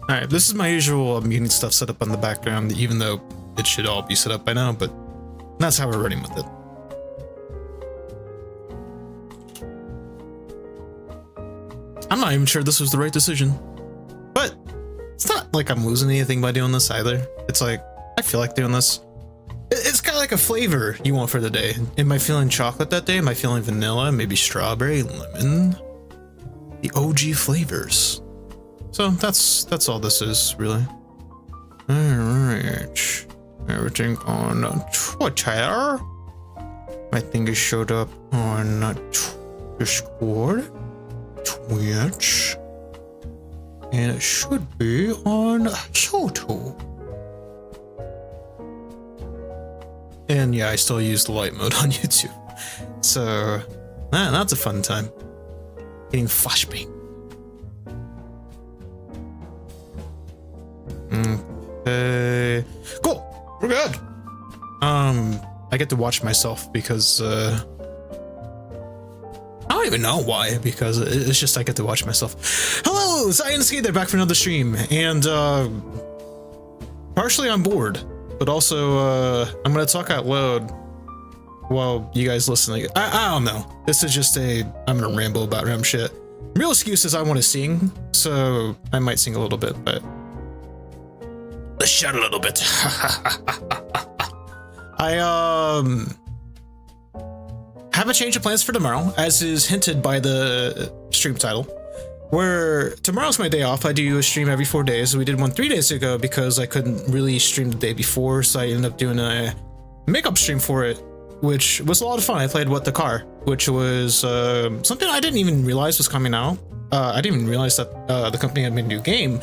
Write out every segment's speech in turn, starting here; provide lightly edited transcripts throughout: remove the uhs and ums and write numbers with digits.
Alright, this is my usual getting stuff set up on the background, even though it should all be set up by now, but that's how we're running with it. I'm not even sure this was the right decision, but it's not like I'm losing anything by doing this either. It's like, I feel like doing this. It's kind of like a flavor you want for the day. Am I feeling chocolate that day? Am I feeling vanilla? Maybe strawberry, lemon? The OG flavors. So that's all this is, really. Alright. Everything on Twitter. My thing is showed up on Discord, Twitch, and it should be on YouTube. And yeah, I still use the light mode on YouTube. So, that's a fun time. Getting flashbang. Okay. Cool. We're good. I get to watch myself because, I don't even know why, because it's just I get to watch myself. Hello, Science Skater back for another stream, and, partially on board. But also, I'm gonna talk out loud while you guys listen. I don't know. This is just I'm gonna ramble about random shit. Real excuse is I want to sing, so I might sing a little bit, but let's shout a little bit. I have a change of plans for tomorrow, as is hinted by the stream title. Where tomorrow's my day off. I do a stream every 4 days. We did one 3 days ago because I couldn't really stream the day before, so I ended up doing a makeup stream for it, which was a lot of fun. I played What the Car, which was something I didn't even realize was coming out. I didn't even realize that the company had made a new game,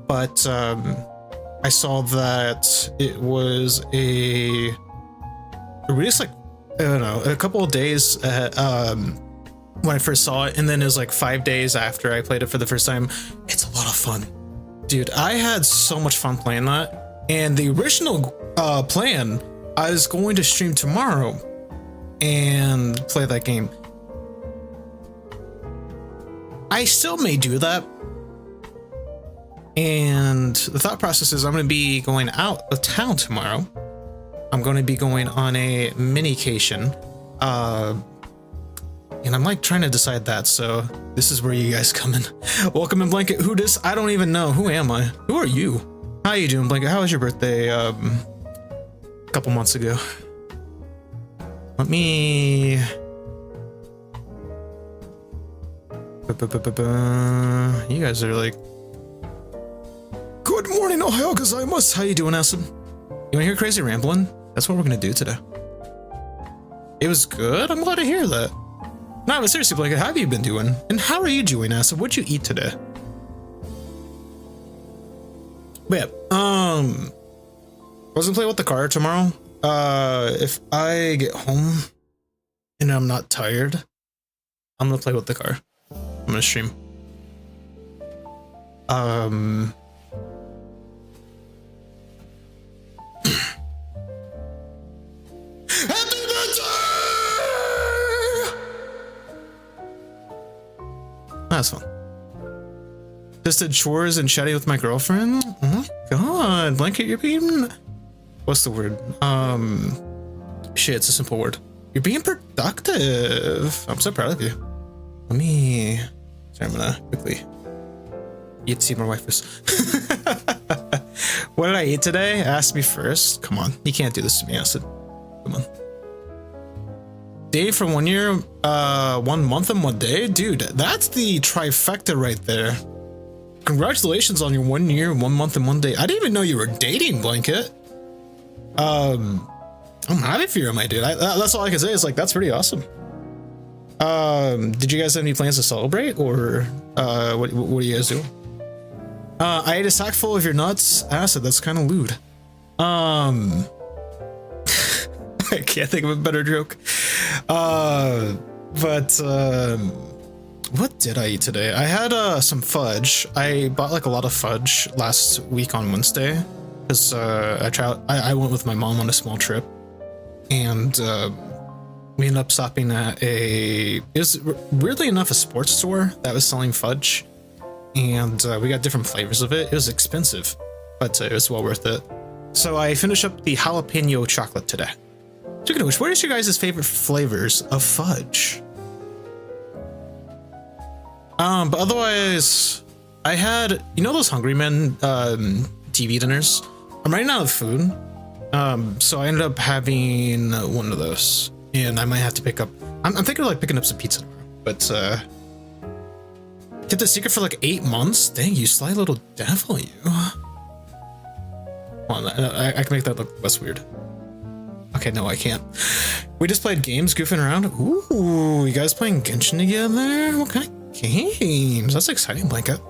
but I saw that it was a release, like, I don't know, a couple of days when I first saw it, and then it was like 5 days after I played it for the first time. It's a lot of fun, dude. I had so much fun playing that, and the original plan, I was going to stream tomorrow and play that game. I still may do that, and the thought process is I'm going to be going out of town tomorrow. I'm going to be going on a minication, and I'm like trying to decide that, so this is where you guys come in. Welcome in, Blanket. Who dis? I don't even know. Who am I? Who are you? How you doing, Blanket? How was your birthday a couple months ago? Let me... You guys are like... Good morning, Ohio gozaimasu. How you doing, Acid? You wanna hear crazy rambling? That's what we're gonna do today. It was good? I'm glad to hear that. No, but seriously, Blanket, how have you been doing? And how are you doing, Acid? What'd you eat today? But yeah, wasn't playing With the Car tomorrow. If I get home and I'm not tired, I'm gonna play With the Car. I'm gonna stream. That's fun. Just did chores and chatting with my girlfriend. Oh my god, Blanket, you're being... What's the word? Shit, it's a simple word. You're being productive. I'm so proud of you. Let me... Sorry, I'm gonna quickly... Eat see more waifus. What did I eat today? Ask me first. Come on, you can't do this to me, Acid. Come on. Day for 1 year, 1 month and 1 day? Dude, that's the trifecta right there. Congratulations on your 1 year, 1 month and 1 day. I didn't even know you were dating, Blanket. I'm happy for you, my dude. That's all I can say is, like, that's pretty awesome. Did you guys have any plans to celebrate, or what do you guys do? I ate a sack full of your nuts. Acid, that's kind of lewd. I can't think of a better joke. What did I eat today? I had some fudge. I bought like a lot of fudge last week on Wednesday because I went with my mom on a small trip, and we ended up stopping at it was weirdly enough a sports store that was selling fudge. and we got different flavors of it. It was expensive, but it was well worth it. So I finished up the jalapeno chocolate today. Speaking of which, what is your guys' favorite flavors of fudge? But otherwise, I had, you know, those Hungry Men TV dinners? I'm running out of food. So I ended up having one of those, and I might have to pick up, I'm thinking of like picking up some pizza tomorrow, but, get the secret for like 8 months? Dang, you sly little devil, you. Hold on, I can make that look less weird. Okay, no, I can't. We just played games, goofing around. Ooh, you guys playing Genshin together? What kind of games? That's exciting, Blanket.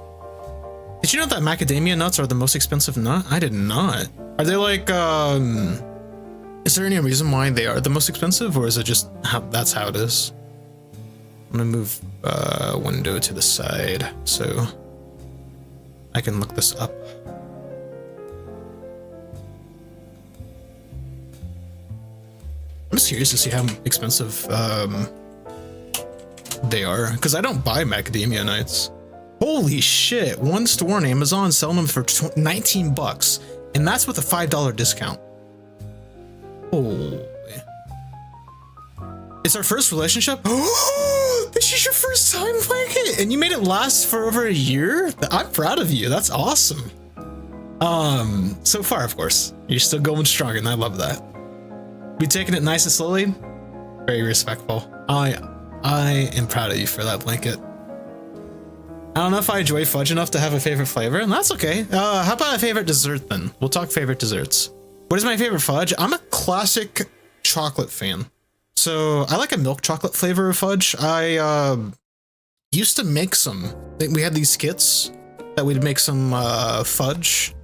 Did you know that macadamia nuts are the most expensive nut? I did not. Are they like, is there any reason why they are the most expensive, or is it just how that's how it is? I'm gonna move window to the side so I can look this up. I'm just curious to see how expensive they are, because I don't buy macadamia nuts. Holy shit, one store on Amazon selling them for 19 bucks, and that's with a $5 discount. Holy. It's our first relationship? Oh, this is your first time playing it, and you made it last for over a year? I'm proud of you, that's awesome. So far, of course, you're still going strong, and I love that. We taking it nice and slowly? Very respectful. I am proud of you for that, Blanket. I don't know if I enjoy fudge enough to have a favorite flavor, and that's okay. How about a favorite dessert then? We'll talk favorite desserts. What is my favorite fudge? I'm a classic chocolate fan. So I like a milk chocolate flavor of fudge. I used to make some. We had these kits that we'd make some fudge,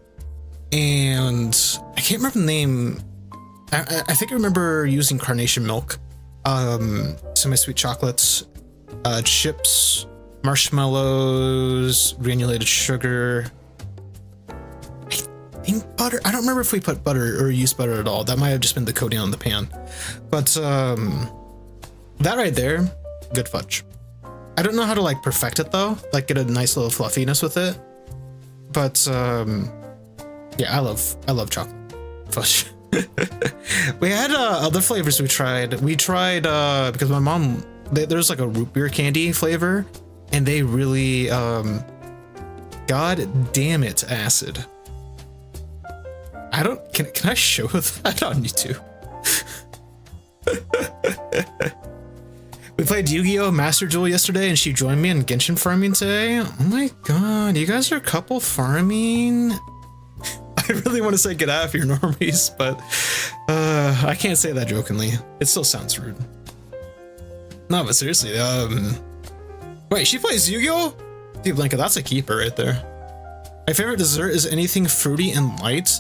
and I can't remember the name. I think I remember using carnation milk, semi-sweet chocolates, chips, marshmallows, granulated sugar. I think butter. I don't remember if we put butter or used butter at all. That might have just been the coating on the pan. But that right there, good fudge. I don't know how to like perfect it though, like get a nice little fluffiness with it. But yeah, I love chocolate fudge. We had other flavors we tried. We tried because my mom, there's like a root beer candy flavor, and they really god damn it, acid. I don't, can I show that on YouTube? We played Yu-Gi-Oh! Master Duel yesterday, and she joined me in Genshin farming today. Oh my god, you guys are couple farming? I really want to say get out of your normies, but I can't say that jokingly. It still sounds rude. No, but seriously, wait, she plays Yu-Gi-Oh? Dude, Blanca, that's a keeper right there. My favorite dessert is anything fruity and light.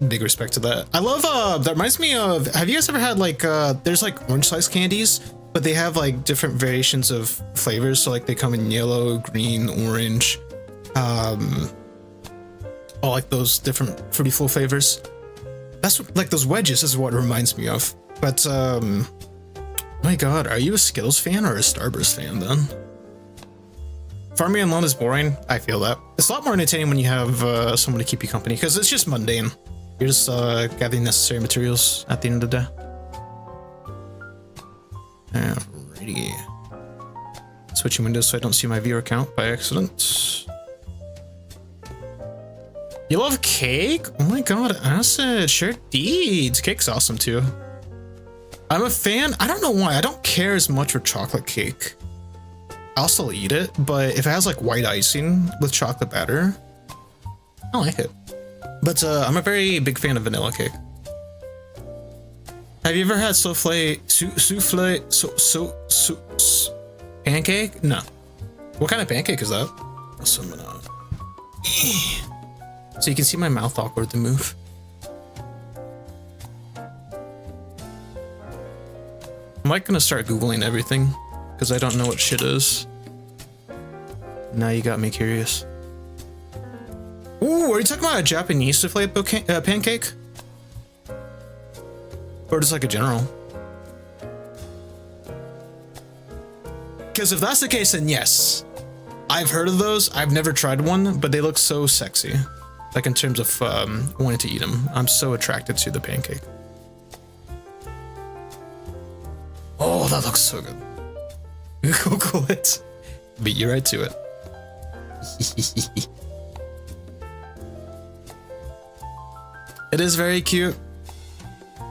Big respect to that. I love, that reminds me of, have you guys ever had like, there's like orange slice candies, but they have like different variations of flavors. So like they come in yellow, green, orange, all like those different fruity flow flavors. That's what, like those wedges is what it reminds me of. But, my god, are you a Skittles fan or a Starburst fan then? Farming alone is boring. I feel that. It's a lot more entertaining when you have someone to keep you company, because it's just mundane. You're just gathering necessary materials at the end of the day. Alrighty. Switching windows so I don't see my viewer count by accident. You love cake? Oh my god, acid. Share deeds. Cake's awesome too. I'm a fan. I don't know why. I don't care as much for chocolate cake. I'll still eat it, but if it has like white icing with chocolate batter, I like it. But I'm a very big fan of vanilla cake. Have you ever had souffle pancake? No. What kind of pancake is that? So you can see my mouth awkwardly move. I'm like gonna start Googling everything because I don't know what shit is. Now you got me curious. Ooh, are you talking about a Japanese souffle pancake? Or just like a general? Because if that's the case, then yes. I've heard of those. I've never tried one, but they look so sexy. Like in terms of wanting to eat them. I'm so attracted to the pancake. Oh, that looks so good. Google it. Beat you right to it. It is very cute.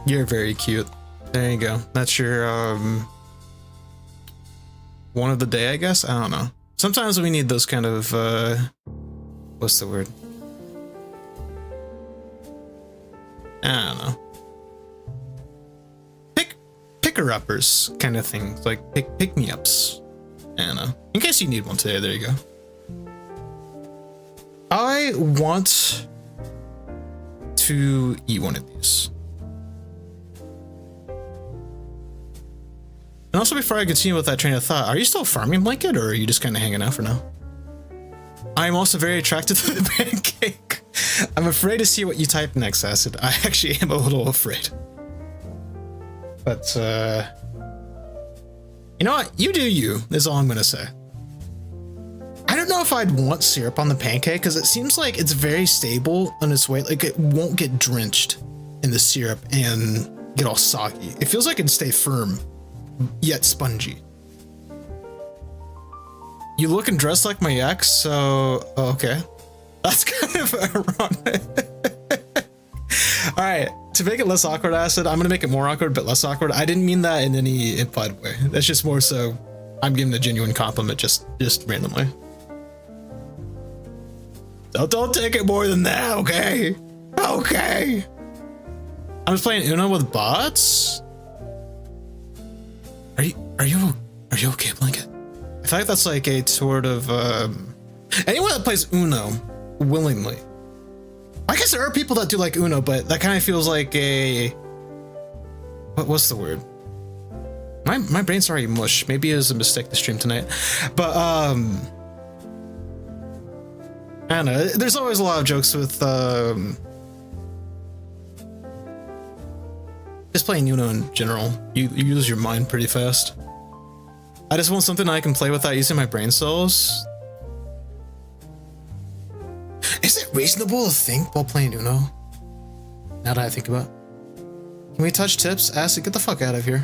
You're very cute. There you go. That's your one of the day, I guess. I don't know. Sometimes we need those kind of what's the word? I don't know. Picker-uppers kind of things, like pick-me-ups. I don't know. In case you need one today, there you go. I want to eat one of these. And also, before I continue with that train of thought, are you still farming Blanket, or are you just kind of hanging out for now? I'm also very attracted to the pancake. I'm afraid to see what you type next, Acid. I actually am a little afraid. But, you know what? You do you, is all I'm gonna say. I don't know if I'd want syrup on the pancake, because it seems like it's very stable on its way. Like, it won't get drenched in the syrup and get all soggy. It feels like it'd stay firm, yet spongy. You look and dress like my ex, so... Oh, okay. That's kind of ironic. Alright, to make it less awkward, Acid, I'm gonna make it more awkward, but less awkward. I didn't mean that in any implied way. That's just more so I'm giving a genuine compliment just randomly. Don't take it more than that, okay? Okay. I'm just playing Uno with bots? Are you okay, Blanket? I feel like that's like a sort of anyone that plays Uno willingly. I guess there are people that do like Uno, but that kind of feels like a what's the word? My brain's already mush. Maybe it was a mistake to stream tonight. But I don't know. There's always a lot of jokes with just playing Uno in general. You lose your mind pretty fast. I just want something I can play without using my brain cells. Is it reasonable to think while playing Uno? Now that I think about it. Can we touch tips? Acid, get the fuck out of here.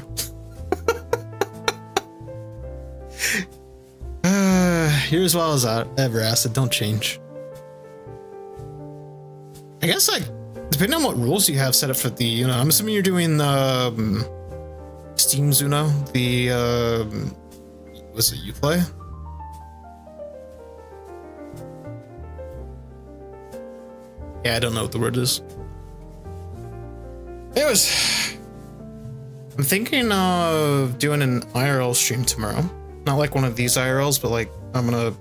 You're as well as ever, Acid. Don't change. I guess, like, depending on what rules you have set up for the Uno, I'm assuming you're doing Steam's Uno, the was it Uplay? Yeah, I don't know what the word is. Anyways, I'm thinking of doing an IRL stream tomorrow. Not like one of these IRLs, but like I'm gonna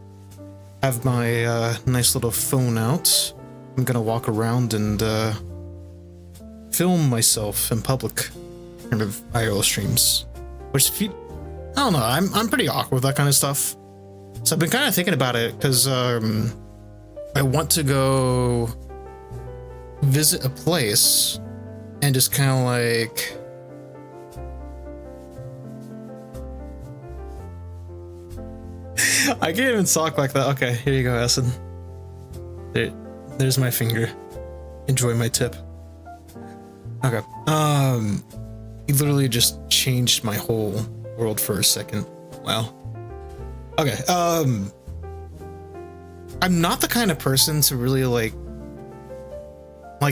have my nice little phone out. I'm gonna walk around and film myself in public, kind of IRL streams. Which, if you, I don't know, I'm pretty awkward with that kind of stuff. So I've been kind of thinking about it because I want to go visit a place and just kind of like I can't even talk like that. Okay, here you go, Acid. There's my finger. Enjoy my tip. Okay. You literally just changed my whole world for a second. Wow. Okay. I'm not the kind of person to really like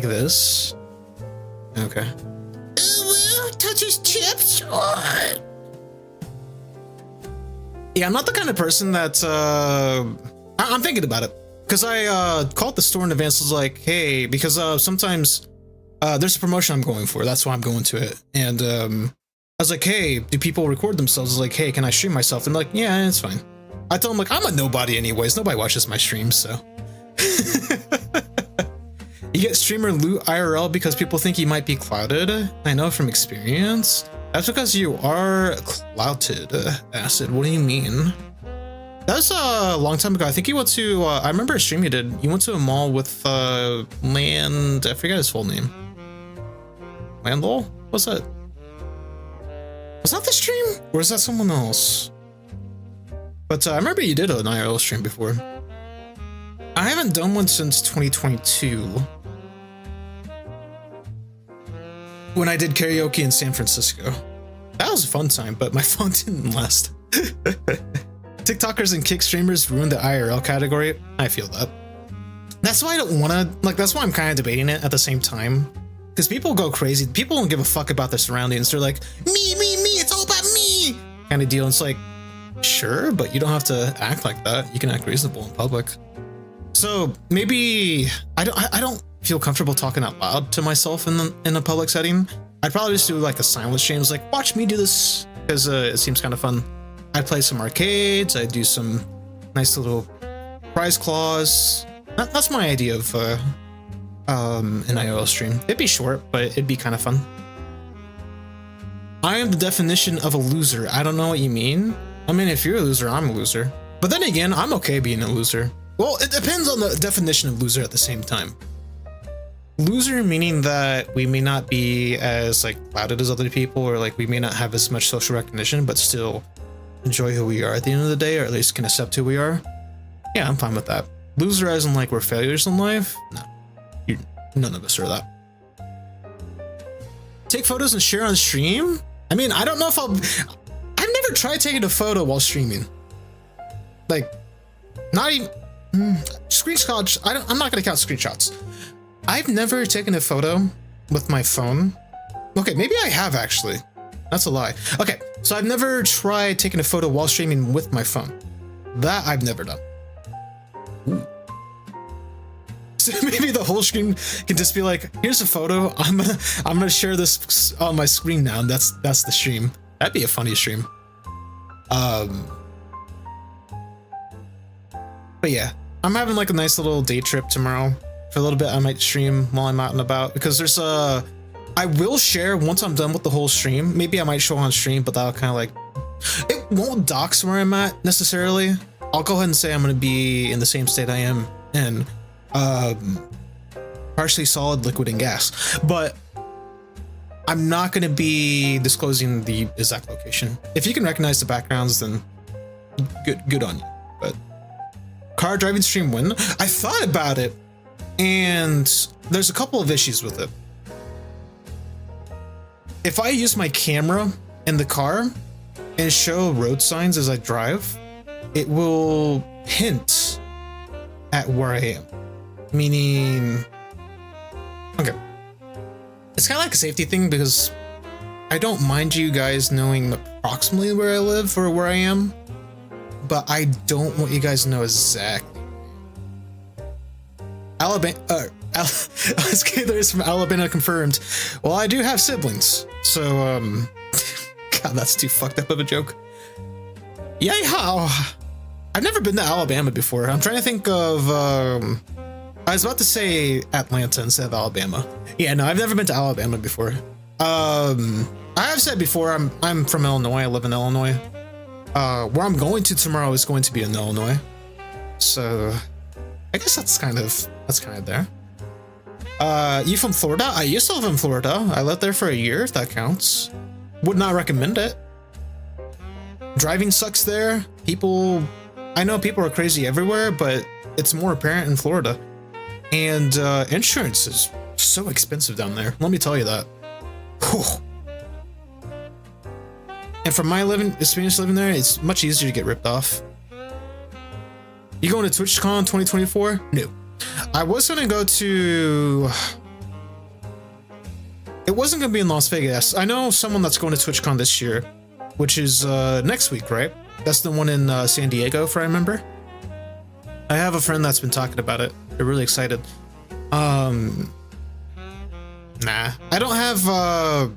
this. Okay. Touches chips. Yeah, I'm not the kind of person that I'm thinking about it because I called the store in advance. Was like, hey, because sometimes there's a promotion I'm going for. That's why I'm going to it. And I was like, hey, do people record themselves? I was like, hey, can I stream myself? And like, yeah, it's fine. I told them like I'm a nobody anyways. Nobody watches my streams, so. You get streamer loot IRL because people think you might be clouded. I know from experience. That's because you are clouted, Acid. What do you mean? That was a long time ago. I think you went to, I remember a stream you did. You went to a mall with Land, I forget his full name. Landlol? What's that? Was that the stream? Or is that someone else? But I remember you did an IRL stream before. I haven't done one since 2022. When I did karaoke in San Francisco. That was a fun time, but my phone didn't last. TikTokers and kick streamers ruined the IRL category. I feel that. That's why I don't want to, like, that's why I'm kind of debating it at the same time. Because people go crazy. People don't give a fuck about their surroundings. They're like, me, it's all about me kind of deal. And it's like, sure, but you don't have to act like that. You can act reasonable in public. So maybe I don't feel comfortable talking out loud to myself in a public setting. I'd probably just do like a silent stream. It's like, watch me do this, because it seems kind of fun. I'd play some arcades. I'd do some nice little prize claws. That's my idea of an IRL stream. It'd be short, but it'd be kind of fun. I am the definition of a loser. I don't know what you mean. I mean, if you're a loser, I'm a loser. But then again, I'm okay being a loser. Well, it depends on the definition of loser at the same time. Loser meaning that we may not be as like lauded as other people, or like we may not have as much social recognition, but still enjoy who we are at the end of the day, or at least can accept who we are. Yeah, I'm fine with that. Loser as in like we're failures in life? No. None of us are that. Take photos and share on stream? I mean, I don't know if I've never tried taking a photo while streaming. Like, not even screenshots. I'm not gonna count screenshots. I've never taken a photo with my phone. Okay, maybe I have actually. That's a lie. Okay, so I've never tried taking a photo while streaming with my phone. That I've never done. Ooh. So maybe the whole screen can just be like, here's a photo. I'm gonna share this on my screen now, and that's the stream. That'd be a funny stream. But yeah, I'm having like a nice little day trip tomorrow. For a little bit, I might stream while I'm out and about, because there's I will share once I'm done with the whole stream. Maybe I might show on stream, but that'll kind of like, it won't dox where I'm at necessarily. I'll go ahead and say I'm going to be in the same state I am in, partially solid, liquid, and gas. But I'm not going to be disclosing the exact location. If you can recognize the backgrounds, then good on you. But car driving stream win? I thought about it, and there's a couple of issues with it. If I use my camera in the car and show road signs as I drive, it will hint at where I am. Meaning, okay, it's kind of like a safety thing, because I don't mind you guys knowing approximately where I live or where I am, but I don't want you guys to know exactly. Alabama, Skaters from Alabama confirmed. Well, I do have siblings, so God, that's too fucked up of a joke. Yay how? I've never been to Alabama before. I'm trying to think of I was about to say Atlanta instead of Alabama. Yeah, no, I've never been to Alabama before. I have said before, I'm from Illinois. I live in Illinois. Where I'm going to tomorrow is going to be in Illinois. So I guess that's kind of there. You from Florida? I used to live in Florida. I lived there for a year, if that counts. Would not recommend it. Driving sucks there. I know people are crazy everywhere, but it's more apparent in Florida. And insurance is so expensive down there. Let me tell you that. Whew. And from my experience living there, it's much easier to get ripped off. You going to TwitchCon 2024? No. I was going to go to... It wasn't going to be in Las Vegas. I know someone that's going to TwitchCon this year, which is next week, right? That's the one in San Diego, if I remember. I have a friend that's been talking about it. They're really excited. Nah. I don't have...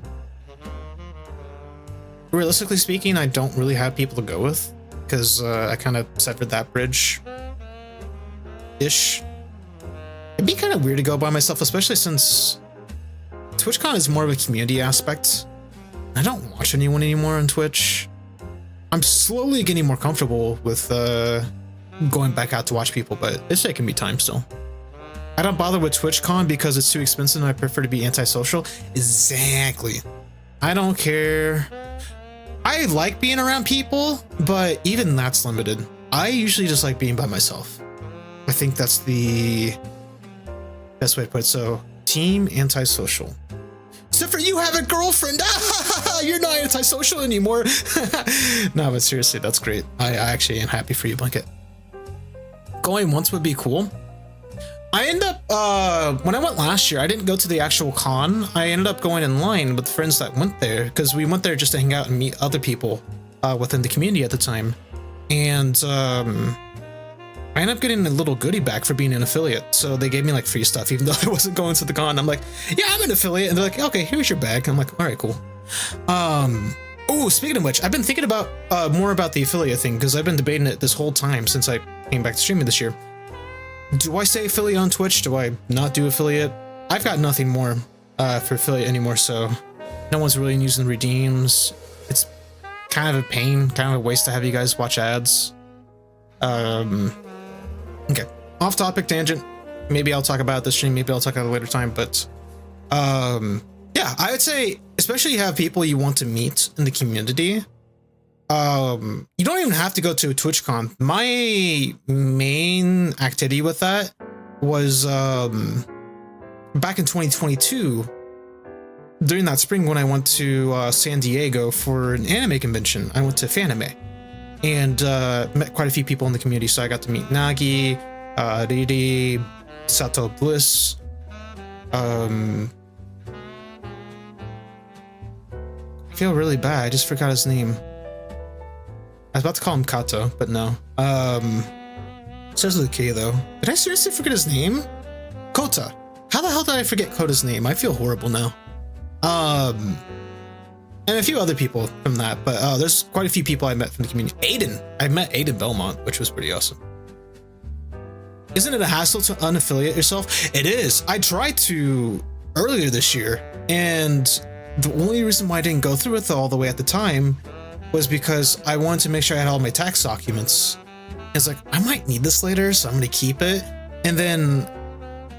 Realistically speaking, I don't really have people to go with, because I kind of severed that bridge. Ish. It'd be kind of weird to go by myself, especially since TwitchCon is more of a community aspect. I don't watch anyone anymore on Twitch. I'm slowly getting more comfortable with going back out to watch people, but it's taking me time still. I don't bother with TwitchCon because it's too expensive and I prefer to be antisocial. Exactly. I don't care. I like being around people, but even that's limited. I usually just like being by myself. I think that's the best way to put it. So, team antisocial. Except for you have a girlfriend. You're not antisocial anymore. No, but seriously, that's great. I actually am happy for you, Blanket. Going once would be cool. I end up, when I went last year, I didn't go to the actual con. I ended up going in line with friends that went there because we went there just to hang out and meet other people within the community at the time. And I ended up getting a little goodie bag for being an affiliate. So they gave me like free stuff, even though I wasn't going to the con. I'm like, yeah, I'm an affiliate. And they're like, okay, here's your bag. I'm like, all right, cool. Oh, speaking of which, I've been thinking about more about the affiliate thing because I've been debating it this whole time since I came back to streaming this year. Do I say affiliate on Twitch? Do I not do affiliate? I've got nothing more for affiliate anymore, so no one's really using redeems. It's kind of a pain, kind of a waste to have you guys watch ads. Okay, off topic tangent. Maybe I'll talk about it this stream, maybe I'll talk about it later time, but yeah, I would say, especially you have people you want to meet in the community. You don't even have to go to a TwitchCon. My main activity with that was back in 2022 during that spring when I went to San Diego for an anime convention. I went to Fanime and met quite a few people in the community. So I got to meet Nagi, Riri, Sato Bliss, I feel really bad. I just forgot his name. I was about to call him Kato, but no. Starts with a K though. Did I seriously forget his name? Kota. How the hell did I forget Kota's name? I feel horrible now. And a few other people from that, but there's quite a few people I met from the community. Aiden. I met Aiden Belmont, which was pretty awesome. Isn't it a hassle to unaffiliate yourself? It is. I tried to earlier this year, and the only reason why I didn't go through with it all the way at the time was because I wanted to make sure I had all my tax documents. It's like, I might need this later, so I'm going to keep it. And then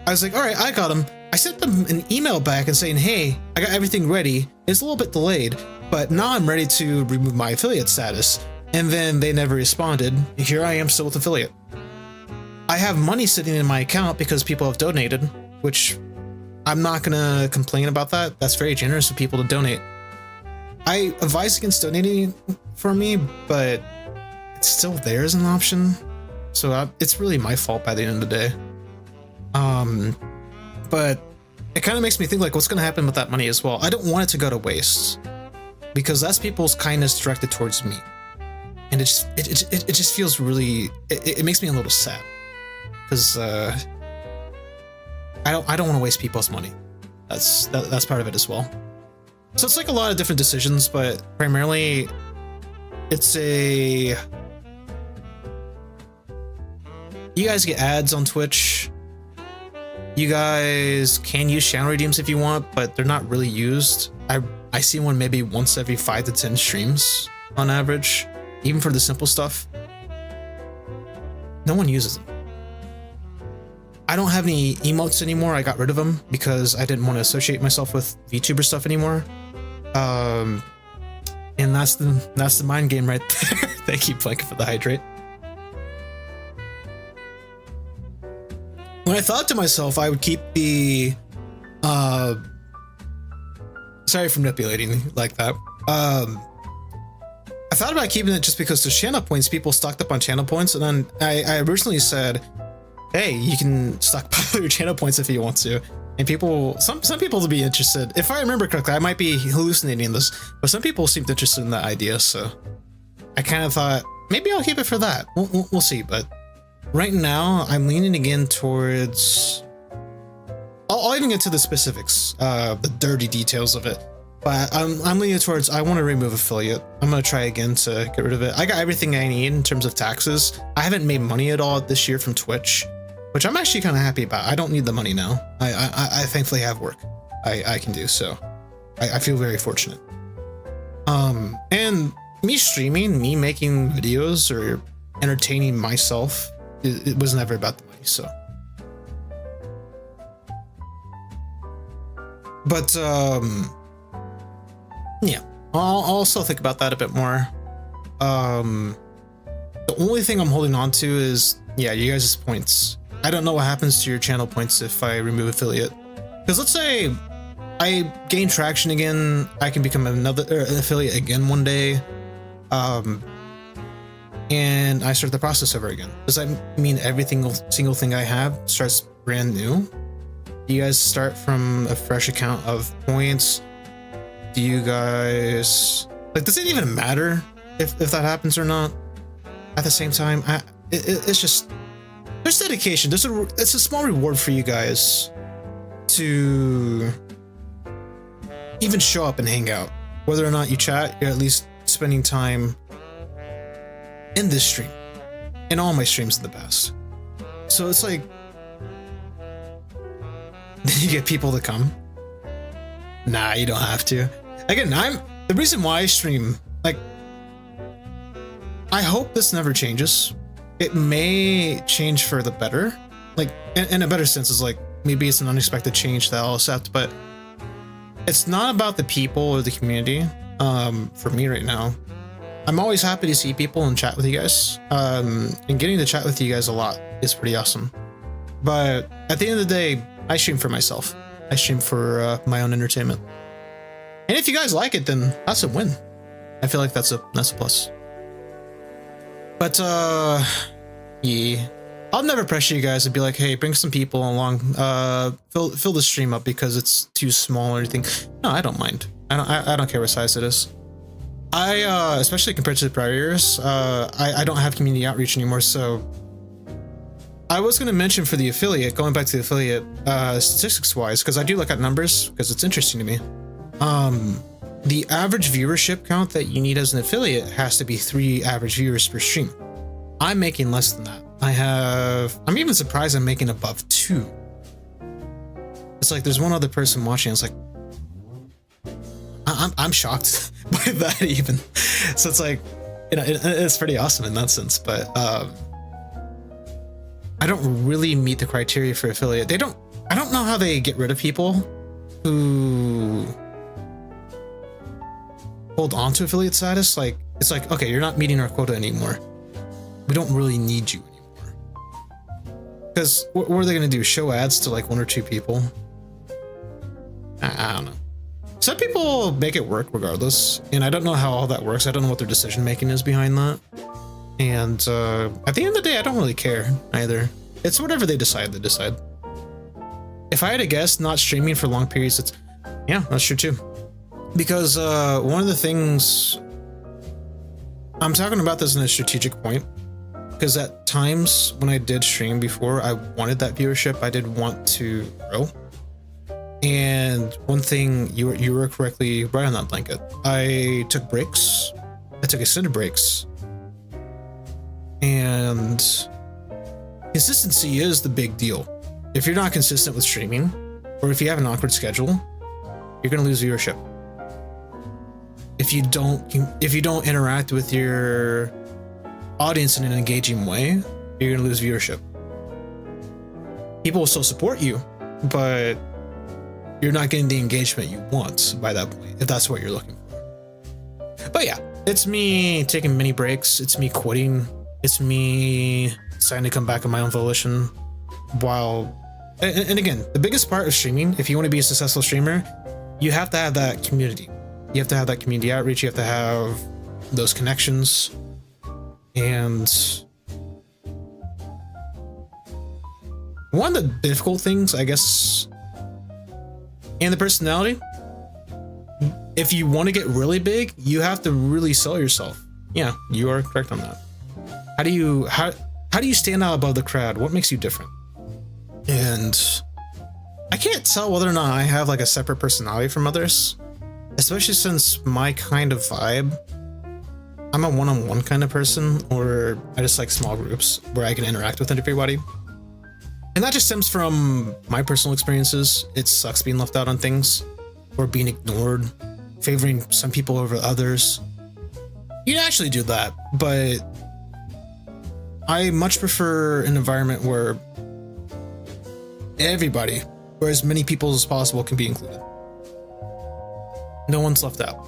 I was like, all right, I got them. I sent them an email back and saying, hey, I got everything ready. It's a little bit delayed, but now I'm ready to remove my affiliate status. And then they never responded. Here I am still with affiliate. I have money sitting in my account because people have donated, which I'm not going to complain about that. That's very generous of people to donate. I advise against donating for me, but it's still there as an option. So it's really my fault by the end of the day. But it kind of makes me think like what's going to happen with that money as well. I don't want it to go to waste because that's people's kindness directed towards me. And it just feels really, it makes me a little sad because I don't want to waste people's money. That's part of it as well. So it's like a lot of different decisions, but primarily it's you guys get ads on Twitch. You guys can use channel redeems if you want, but they're not really used. I see one maybe once every 5 to 10 streams on average, even for the simple stuff. No one uses them. I don't have any emotes anymore. I got rid of them because I didn't want to associate myself with VTuber stuff anymore. And that's the mind game right there. Thank you, Plank, for the hydrate. When I thought to myself, I would keep the sorry for manipulating like that. I thought about keeping it just because there's channel points. People stocked up on channel points, and then I originally said, hey, you can stockpile your channel points if you want to. And people, some people will be interested. If I remember correctly, I might be hallucinating this, but some people seemed interested in that idea. So I kind of thought maybe I'll keep it for that. We'll see. But right now, I'm leaning again towards. I'll even get to the specifics, the dirty details of it. But I'm leaning towards. I want to remove affiliate. I'm gonna try again to get rid of it. I got everything I need in terms of taxes. I haven't made money at all this year from Twitch, which I'm actually kind of happy about. I don't need the money now. I thankfully have work I can do, so I feel very fortunate. And me streaming, me making videos or entertaining myself, it was never about the money, so. But yeah, I'll also think about that a bit more. The only thing I'm holding on to is, yeah, you guys' points. I don't know what happens to your channel points if I remove affiliate. Because let's say I gain traction again, I can become an affiliate again one day, and I start the process over again. Does that mean every single thing I have starts brand new? Do you guys start from a fresh account of points? Do you guys, like, does it even matter if that happens or not? At the same time, it's just, there's dedication. It's a small reward for you guys to even show up and hang out. Whether or not you chat, you're at least spending time in this stream, in all my streams in the past. So it's like, you get people to come. Nah, you don't have to. Again, the reason why I stream, like, I hope this never changes. It may change for the better, like in a better sense, is like maybe it's an unexpected change that I'll accept, but it's not about the people or the community. For me right now, I'm always happy to see people and chat with you guys. And getting to chat with you guys a lot is pretty awesome. But at the end of the day, I stream for myself. I stream for my own entertainment. And if you guys like it, then that's a win. I feel like that's a plus. But yeah, I'll never pressure you guys to be like, hey, bring some people along, fill the stream up because it's too small or anything. No, I don't mind. I don't care what size it is. Especially compared to the prior years, I don't have community outreach anymore. So I was going to mention for the affiliate, going back to the affiliate, statistics wise, because I do look at numbers because it's interesting to me. The average viewership count that you need as an affiliate has to be 3 average viewers per stream. I'm making less than that. I'm even surprised I'm making above 2. It's like there's one other person watching. It's like, I'm shocked by that even. So it's like, you know, it's pretty awesome in that sense, but I don't really meet the criteria for affiliate. I don't know how they get rid of people who hold on to affiliate status. Like, it's like, okay, you're not meeting our quota anymore. We don't really need you anymore. Because what are they going to do? Show ads to like 1 or 2 people? I don't know. Some people make it work regardless, and I don't know how all that works. I don't know what their decision making is behind that. And at the end of the day, I don't really care either. It's whatever they decide. If I had to guess, not streaming for long periods, yeah, that's true too. Because one of the things, I'm talking about this in a strategic point, because at times when I did stream before, I wanted that viewership. I did want to grow. And one thing, you were correctly right on that blanket. I took breaks. I took extended breaks. And consistency is the big deal. If you're not consistent with streaming, or if you have an awkward schedule, you're going to lose viewership. If you don't interact with your audience in an engaging way, you're going to lose viewership. People will still support you, but you're not getting the engagement you want by that point, if that's what you're looking for. But yeah, it's me taking mini breaks. It's me quitting. It's me deciding to come back on my own volition. And again, the biggest part of streaming, if you want to be a successful streamer, you have to have that community. You have to have that community outreach. You have to have those connections. And one of the difficult things, I guess, and the personality, if you want to get really big, you have to really sell yourself. Yeah, you are correct on that. How do you stand out above the crowd? What makes you different? And I can't tell whether or not I have like a separate personality from others, especially since my kind of vibe, I'm a one-on-one kind of person, or I just like small groups where I can interact with everybody. And that just stems from my personal experiences. It sucks being left out on things, or being ignored, favoring some people over others. You can actually do that, but I much prefer an environment where everybody, or as many people as possible, can be included. No one's left out.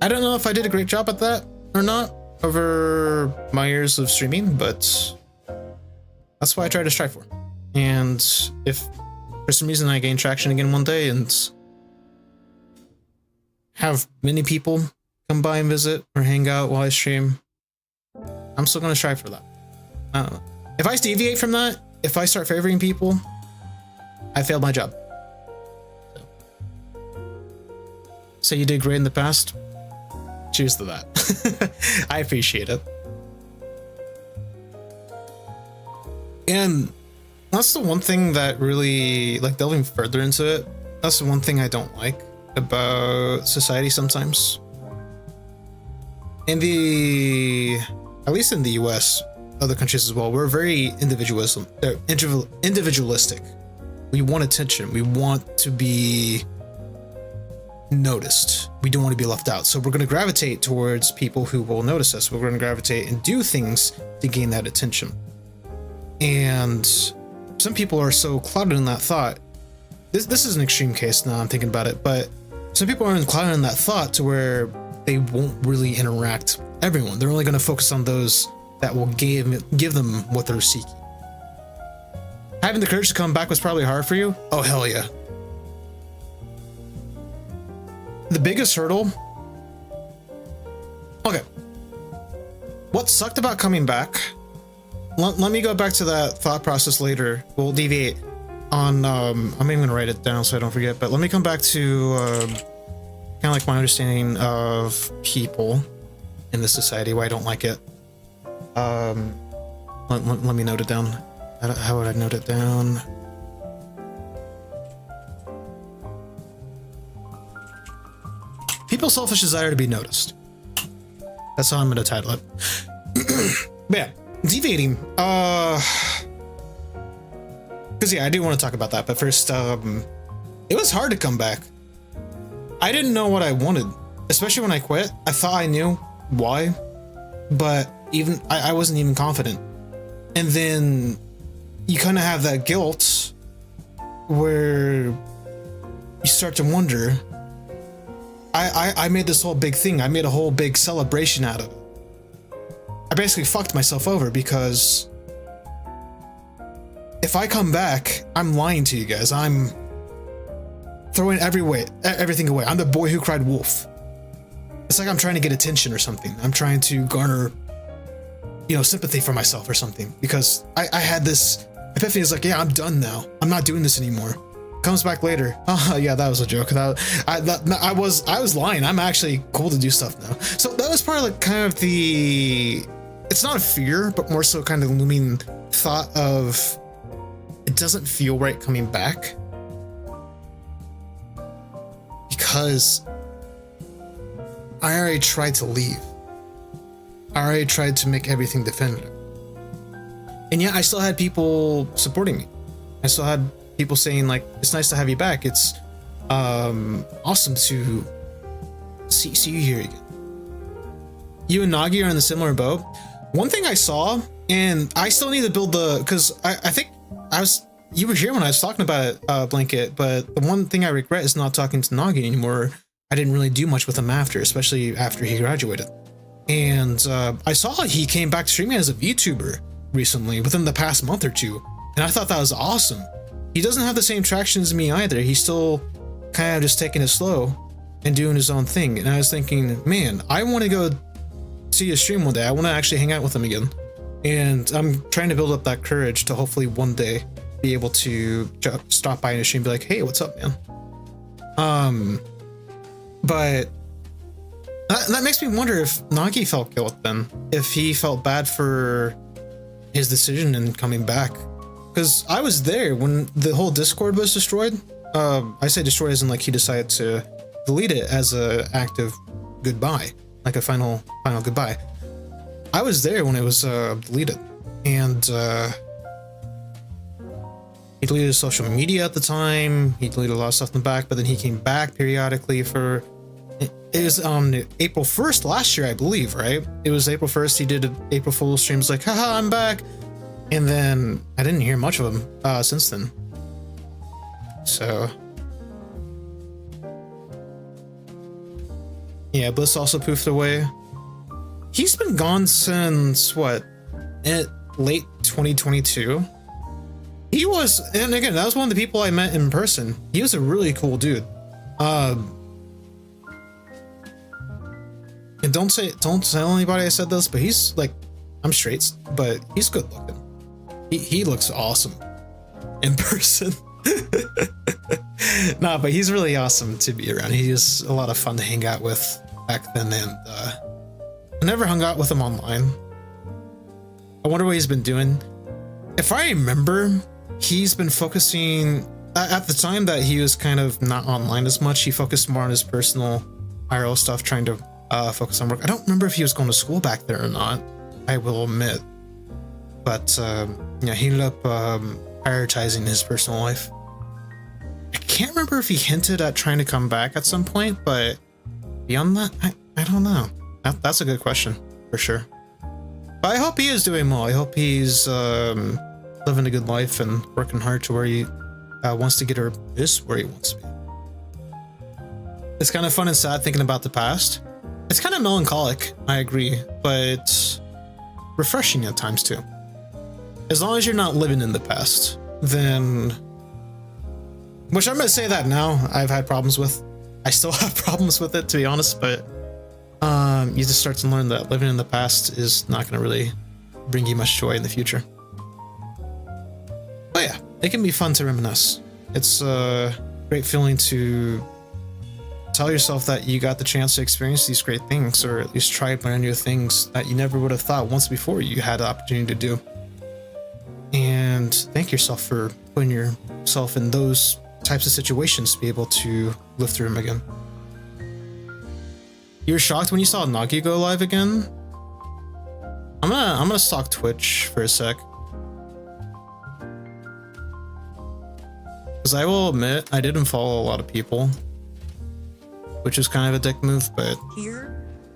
I don't know if I did a great job at that or not over my years of streaming, but that's what I try to strive for. And if for some reason I gain traction again one day and have many people come by and visit or hang out while I stream, I'm still going to strive for that. I don't know. If I deviate from that, if I start favoring people, I failed my job. So you did great in the past. Cheers to that. I appreciate it. And that's the one thing that really, like, delving further into it, that's the one thing I don't like about society sometimes. At least in the US, other countries as well, we're very individualistic. We want attention. We want to be noticed. We don't want to be left out. So we're going to gravitate towards people who will notice us. We're going to gravitate and do things to gain that attention. And some people are so clouded in that thought. This is an extreme case now I'm thinking about it, but some people are clouded in that thought to where they won't really interact with everyone. They're only going to focus on those that will give them what they're seeking. Having the courage to come back was probably hard for you. Oh, hell yeah. The biggest hurdle. Okay. What sucked about coming back? Let me go back to that thought process later. We'll deviate on. I'm even gonna write it down so I don't forget. But let me come back to kind of like my understanding of people in the society. Why I don't like it. Let me note it down. How would I note it down? People's selfish desire to be noticed. That's how I'm going to title it. But yeah, deviating. Because yeah, I do want to talk about that. But first, it was hard to come back. I didn't know what I wanted, especially when I quit. I thought I knew why, but even I wasn't even confident. And then you kind of have that guilt where you start to wonder. I made this whole big thing. I made a whole big celebration out of it. I basically fucked myself over because if I come back, I'm lying to you guys. I'm throwing everything away. I'm the boy who cried wolf. It's like I'm trying to get attention or something. I'm trying to garner, sympathy for myself or something because I had this epiphany. It's like, yeah, I'm done now. I'm not doing this anymore. Comes back later. Oh yeah, that was a joke. I was lying. I'm actually cool to do stuff now. So that was part of like kind of it's not a fear, but more so kind of looming thought of it doesn't feel right coming back because I already tried to leave. I already tried to make everything definitive. And yet I still had people supporting me. I still had people saying like, it's nice to have you back. It's awesome to see you here again. You and Nagi are in the similar boat. One thing I saw, and I still need to build because I think you were here when I was talking about it, Blanket, but the one thing I regret is not talking to Nagi anymore. I didn't really do much with him especially after he graduated. And I saw he came back streaming as a VTuber recently within the past month or two. And I thought that was awesome. He doesn't have the same traction as me either. He's still kind of just taking it slow and doing his own thing. And I was thinking, man, I want to go see his stream one day. I want to actually hang out with him again. And I'm trying to build up that courage to hopefully one day be able to stop by his stream and be like, hey, what's up, man? But that makes me wonder if Nagi felt guilt then, if he felt bad for his decision in coming back. Because I was there when the whole Discord was destroyed. I say destroyed as in like he decided to delete it as an act of goodbye, like a final goodbye. I was there when it was deleted, and he deleted his social media at the time. He deleted a lot of stuff in the back, but then he came back periodically for. It was on April 1st last year, I believe, right? It was April 1st. He did an April Fool's streams like, haha, I'm back. And then I didn't hear much of him since then. So Yeah, Bliss also poofed away. He's been gone since what? Late 2022. He was, and again, that was one of the people I met in person. He was a really cool dude. And don't tell anybody I said this, but he's like, I'm straight, but he's good looking. He looks awesome in person. Nah, but he's really awesome to be around. He's a lot of fun to hang out with back then, and I never hung out with him online. I wonder what he's been doing. If I remember, he's been focusing at the time that he was kind of not online as much. He focused more on his personal IRL stuff, trying to focus on work. I don't remember if he was going to school back there or not, I will admit. But yeah, he ended up prioritizing his personal life. I can't remember if he hinted at trying to come back at some point, but beyond that, I don't know. That's a good question, for sure. But I hope he is doing well. I hope he's living a good life and working hard to where he wants to get, or is where he wants to be. It's kind of fun and sad thinking about the past. It's kind of melancholic, I agree, but refreshing at times too. As long as you're not living in the past, then... Which I'm going to say that now, I've had problems with. I still have problems with it, to be honest, but you just start to learn that living in the past is not going to really bring you much joy in the future. But yeah, it can be fun to reminisce. It's a great feeling to tell yourself that you got the chance to experience these great things, or at least try brand new things that you never would have thought once before you had the opportunity to do. And thank yourself for putting yourself in those types of situations to be able to live through them again. You were shocked when you saw Nagi go live again? I'm gonna stalk Twitch for a sec. Because I will admit, I didn't follow a lot of people. Which is kind of a dick move, but...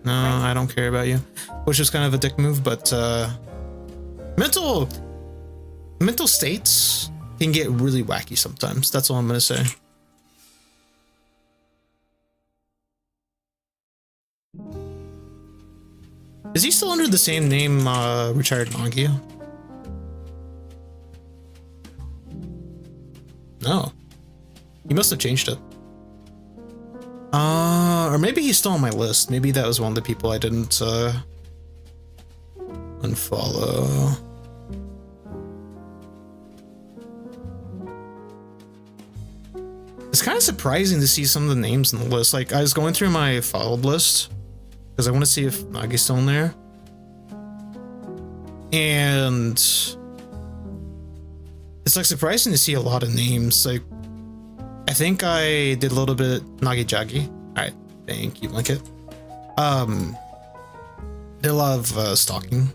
No, I don't care about you. Which is kind of a dick move, but mental states can get really wacky sometimes. That's all I'm gonna say. Is he still under the same name, Retired Nagi? No. He must have changed it. Or maybe he's still on my list. Maybe that was one of the people I didn't, unfollow. It's kind of surprising to see some of the names in the list. Like, I was going through my followed list because I want to see if Nagi's still in there. And it's like surprising to see a lot of names. Like, I think I did a little bit Nagi Jagi. Alright, thank you, Blanket. Did a lot of stalking.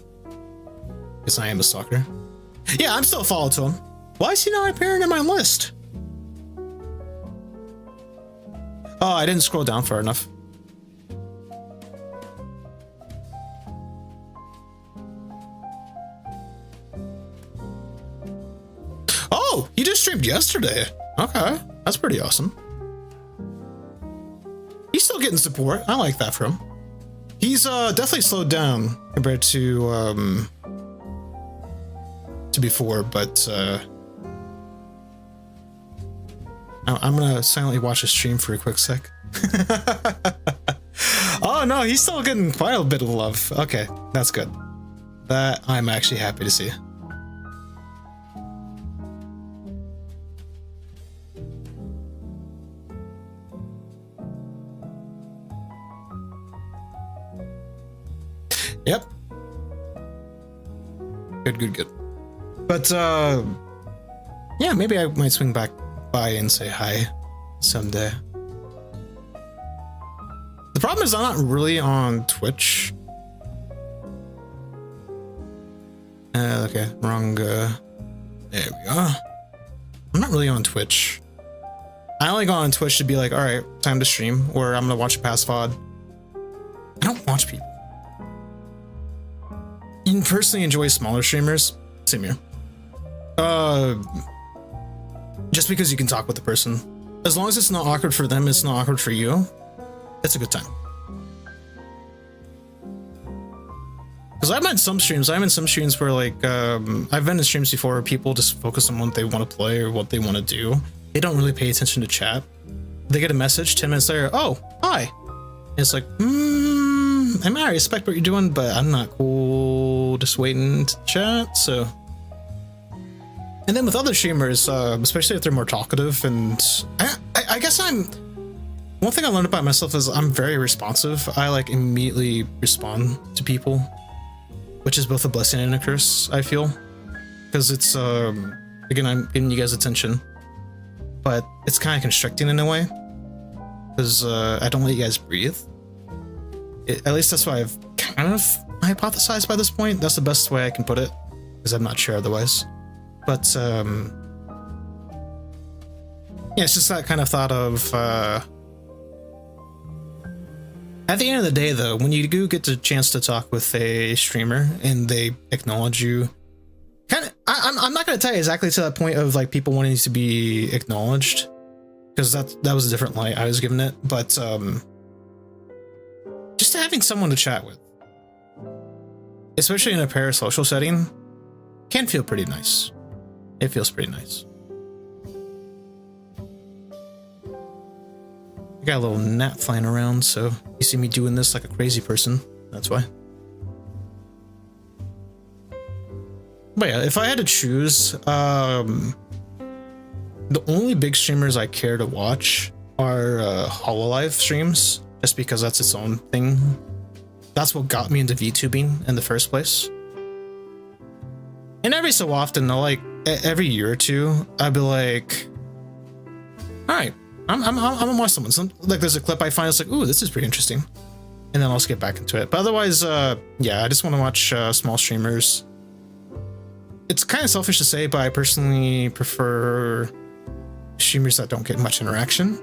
Because I am a stalker. Yeah, I'm still followed to him. Why is he not appearing in my list? Oh, I didn't scroll down far enough. Oh, he just streamed yesterday. Okay, that's pretty awesome. He's still getting support. I like that from him. He's definitely slowed down compared to before, but I'm gonna silently watch his stream for a quick sec. Oh no, he's still getting quite a bit of love. Okay, that's good. That I'm actually happy to see. Yep. Good. But yeah, maybe I might swing back by and say hi someday. The problem is I'm not really on Twitch. Okay, wrong. There we go. I'm not really on Twitch. I only go on Twitch to be like, all right, time to stream, or I'm gonna watch a past VOD. I don't watch people. You personally enjoy smaller streamers? Same here. Just because you can talk with the person. As long as it's not awkward for them, it's not awkward for you. It's a good time. Because I'm in some streams where like I've been in streams before where people just focus on what they want to play or what they want to do. They don't really pay attention to chat. They get a message 10 minutes later, oh, hi. And it's like, I mean, I respect what you're doing, but I'm not cool just waiting to chat, so. And then with other streamers, especially if they're more talkative, and I guess one thing I learned about myself is I'm very responsive. I like immediately respond to people, which is both a blessing and a curse, I feel. Because it's, again, I'm giving you guys attention, but it's kind of constricting in a way. Because I don't let you guys breathe. At least that's what I've kind of hypothesized by this point. That's the best way I can put it, because I'm not sure otherwise. But, yeah, it's just that kind of thought of, at the end of the day, though, when you do get the chance to talk with a streamer and they acknowledge you, I'm not going to tell you exactly to that point of like people wanting to be acknowledged, because that was a different light I was giving it, but just having someone to chat with, especially in a parasocial setting, can feel pretty nice. It feels pretty nice. I got a little gnat flying around, so you see me doing this like a crazy person. That's why. But yeah, if I had to choose, the only big streamers I care to watch are Hololive streams, just because that's its own thing. That's what got me into VTubing in the first place. And every so often, like every year or two, I'd be like, all right, I'm gonna watch someone. Like there's a clip I find, it's like, ooh, this is pretty interesting. And then I'll just get back into it. But otherwise, yeah, I just want to watch small streamers. It's kind of selfish to say, but I personally prefer streamers that don't get much interaction,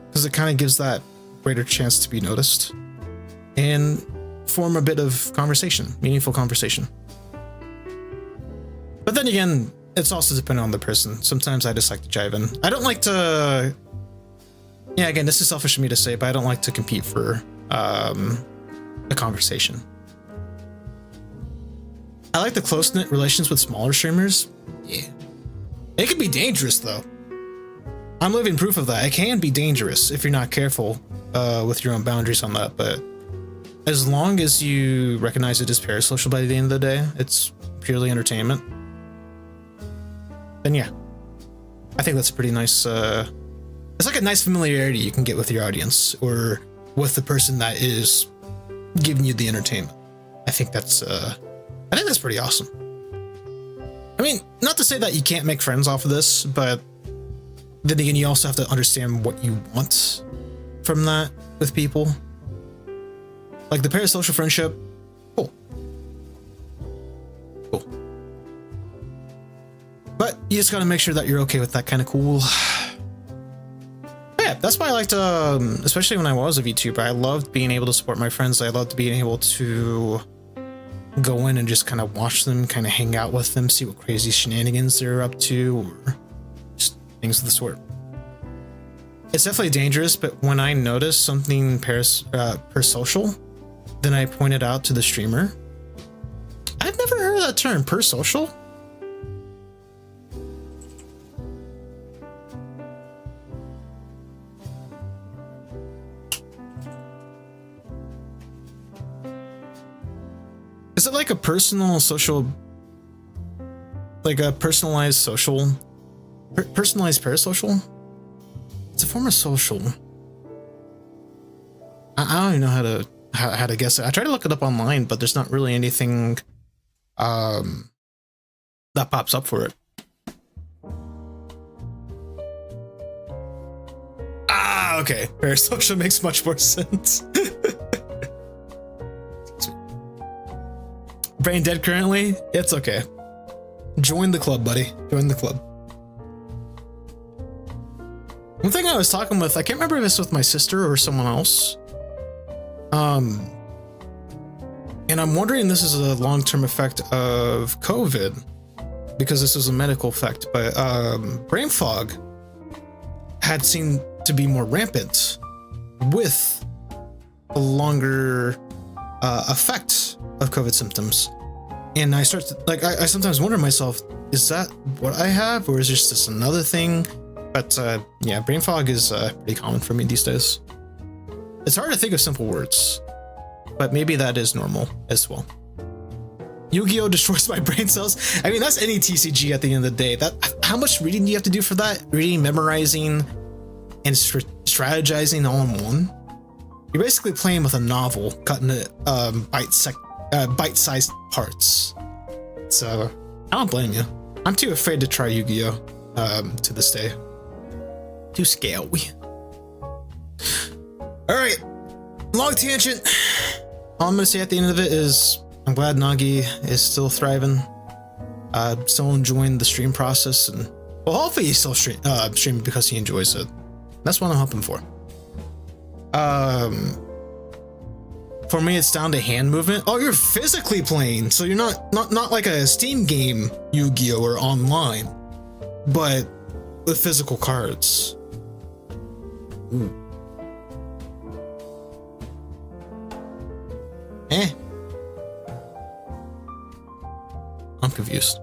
because it kind of gives that greater chance to be noticed and form a bit of conversation, meaningful conversation. But then again, it's also dependent on the person. Sometimes I just like to jive in. I don't like to, yeah, again, this is selfish of me to say, but I don't like to compete for a conversation. I like the close-knit relations with smaller streamers. Yeah. It can be dangerous, though. I'm living proof of that. It can be dangerous if you're not careful with your own boundaries on that, but as long as you recognize it as parasocial by the end of the day, it's purely entertainment, then yeah, I think that's a pretty nice, it's like a nice familiarity you can get with your audience or with the person that is giving you the entertainment. I think that's pretty awesome. I mean, not to say that you can't make friends off of this, but then again, you also have to understand what you want from that with people. Like the parasocial friendship, cool. Cool. But you just gotta make sure that you're okay with that kind of cool. But yeah, that's why I liked, especially when I was a VTuber, I loved being able to support my friends. I loved being able to go in and just kind of watch them, kind of hang out with them, see what crazy shenanigans they're up to, or just things of the sort. It's definitely dangerous, but when I notice something parasocial, then I point it out to the streamer. I've never heard of that term, parasocial. Is it like a personal social, like a personalized social, personalized parasocial? It's a form of social. I don't even know how to guess it. I tried to look it up online, but there's not really anything that pops up for it. Ah, okay. Parasocial makes much more sense. Brain dead currently? It's okay. Join the club, buddy. Join the club. One thing I was talking with, I can't remember if it's with my sister or someone else. And I'm wondering if this is a long-term effect of COVID, because this is a medical effect, but brain fog had seemed to be more rampant with a longer effect of COVID symptoms. And I start to, like, I sometimes wonder myself, is that what I have, or is this just another thing? But yeah, brain fog is pretty common for me these days. It's hard to think of simple words, but maybe that is normal as well. Yu-Gi-Oh! Destroys my brain cells. I mean, that's any TCG at the end of the day. How much reading do you have to do for that? Reading, memorizing, and strategizing all in one? You're basically playing with a novel, cut into bite-sized parts. So I don't blame you. I'm too afraid to try Yu-Gi-Oh! To this day. Too scary. All right, long tangent. All I'm gonna say at the end of it is I'm glad Nagi is still thriving, still enjoying the stream process, and well, hopefully he's still streaming because he enjoys it. That's what I'm hoping for. For me, it's down to hand movement. Oh, you're physically playing, so you're not like a Steam game Yu-Gi-Oh! Or online, but with physical cards. Ooh. I'm confused.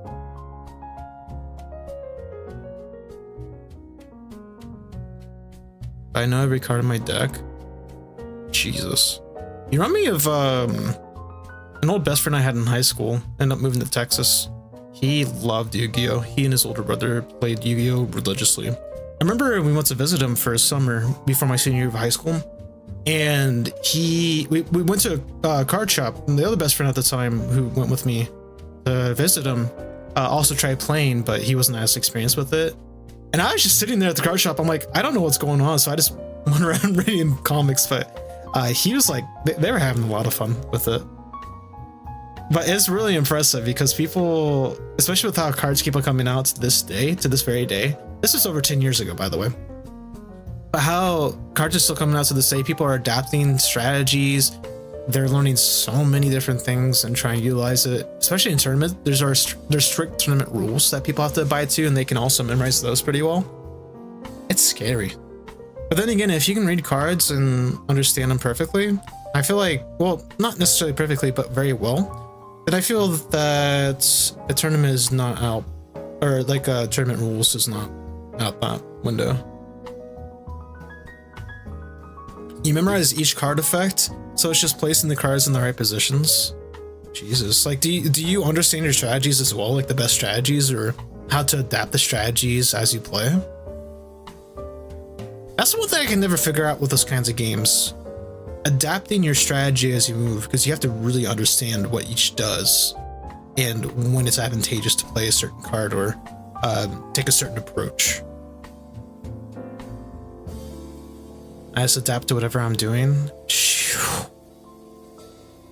I know every card in my deck. Jesus. You remind me of an old best friend I had in high school. Ended up moving to Texas. He loved Yu-Gi-Oh! He and his older brother played Yu-Gi-Oh! Religiously. I remember we went to visit him for a summer before my senior year of high school. And we went to a card shop, and the other best friend at the time who went with me to visit him also tried playing, but he wasn't as experienced with it. And I was just sitting there at the card shop. I'm like, I don't know what's going on, so I just went around reading comics. But he was like, they were having a lot of fun with it. But it's really impressive because people, especially with how cards keep on coming out to this day, to this very day. This was over 10 years ago, by the way. But how cards are still coming out to this day, people are adapting strategies. They're learning so many different things and trying to utilize it, especially in tournament. There's strict tournament rules that people have to abide to, and they can also memorize those pretty well. It's scary. But then again, if you can read cards and understand them perfectly, I feel like, well, not necessarily perfectly, but very well, then I feel that a tournament is not out, or like tournament rules is not out that window. You memorize each card effect, so it's just placing the cards in the right positions. Jesus, like, do you understand your strategies as well, like the best strategies, or how to adapt the strategies as you play? That's the one thing I can never figure out with those kinds of games. Adapting your strategy as you move, because you have to really understand what each does and when it's advantageous to play a certain card or take a certain approach. I just adapt to whatever I'm doing.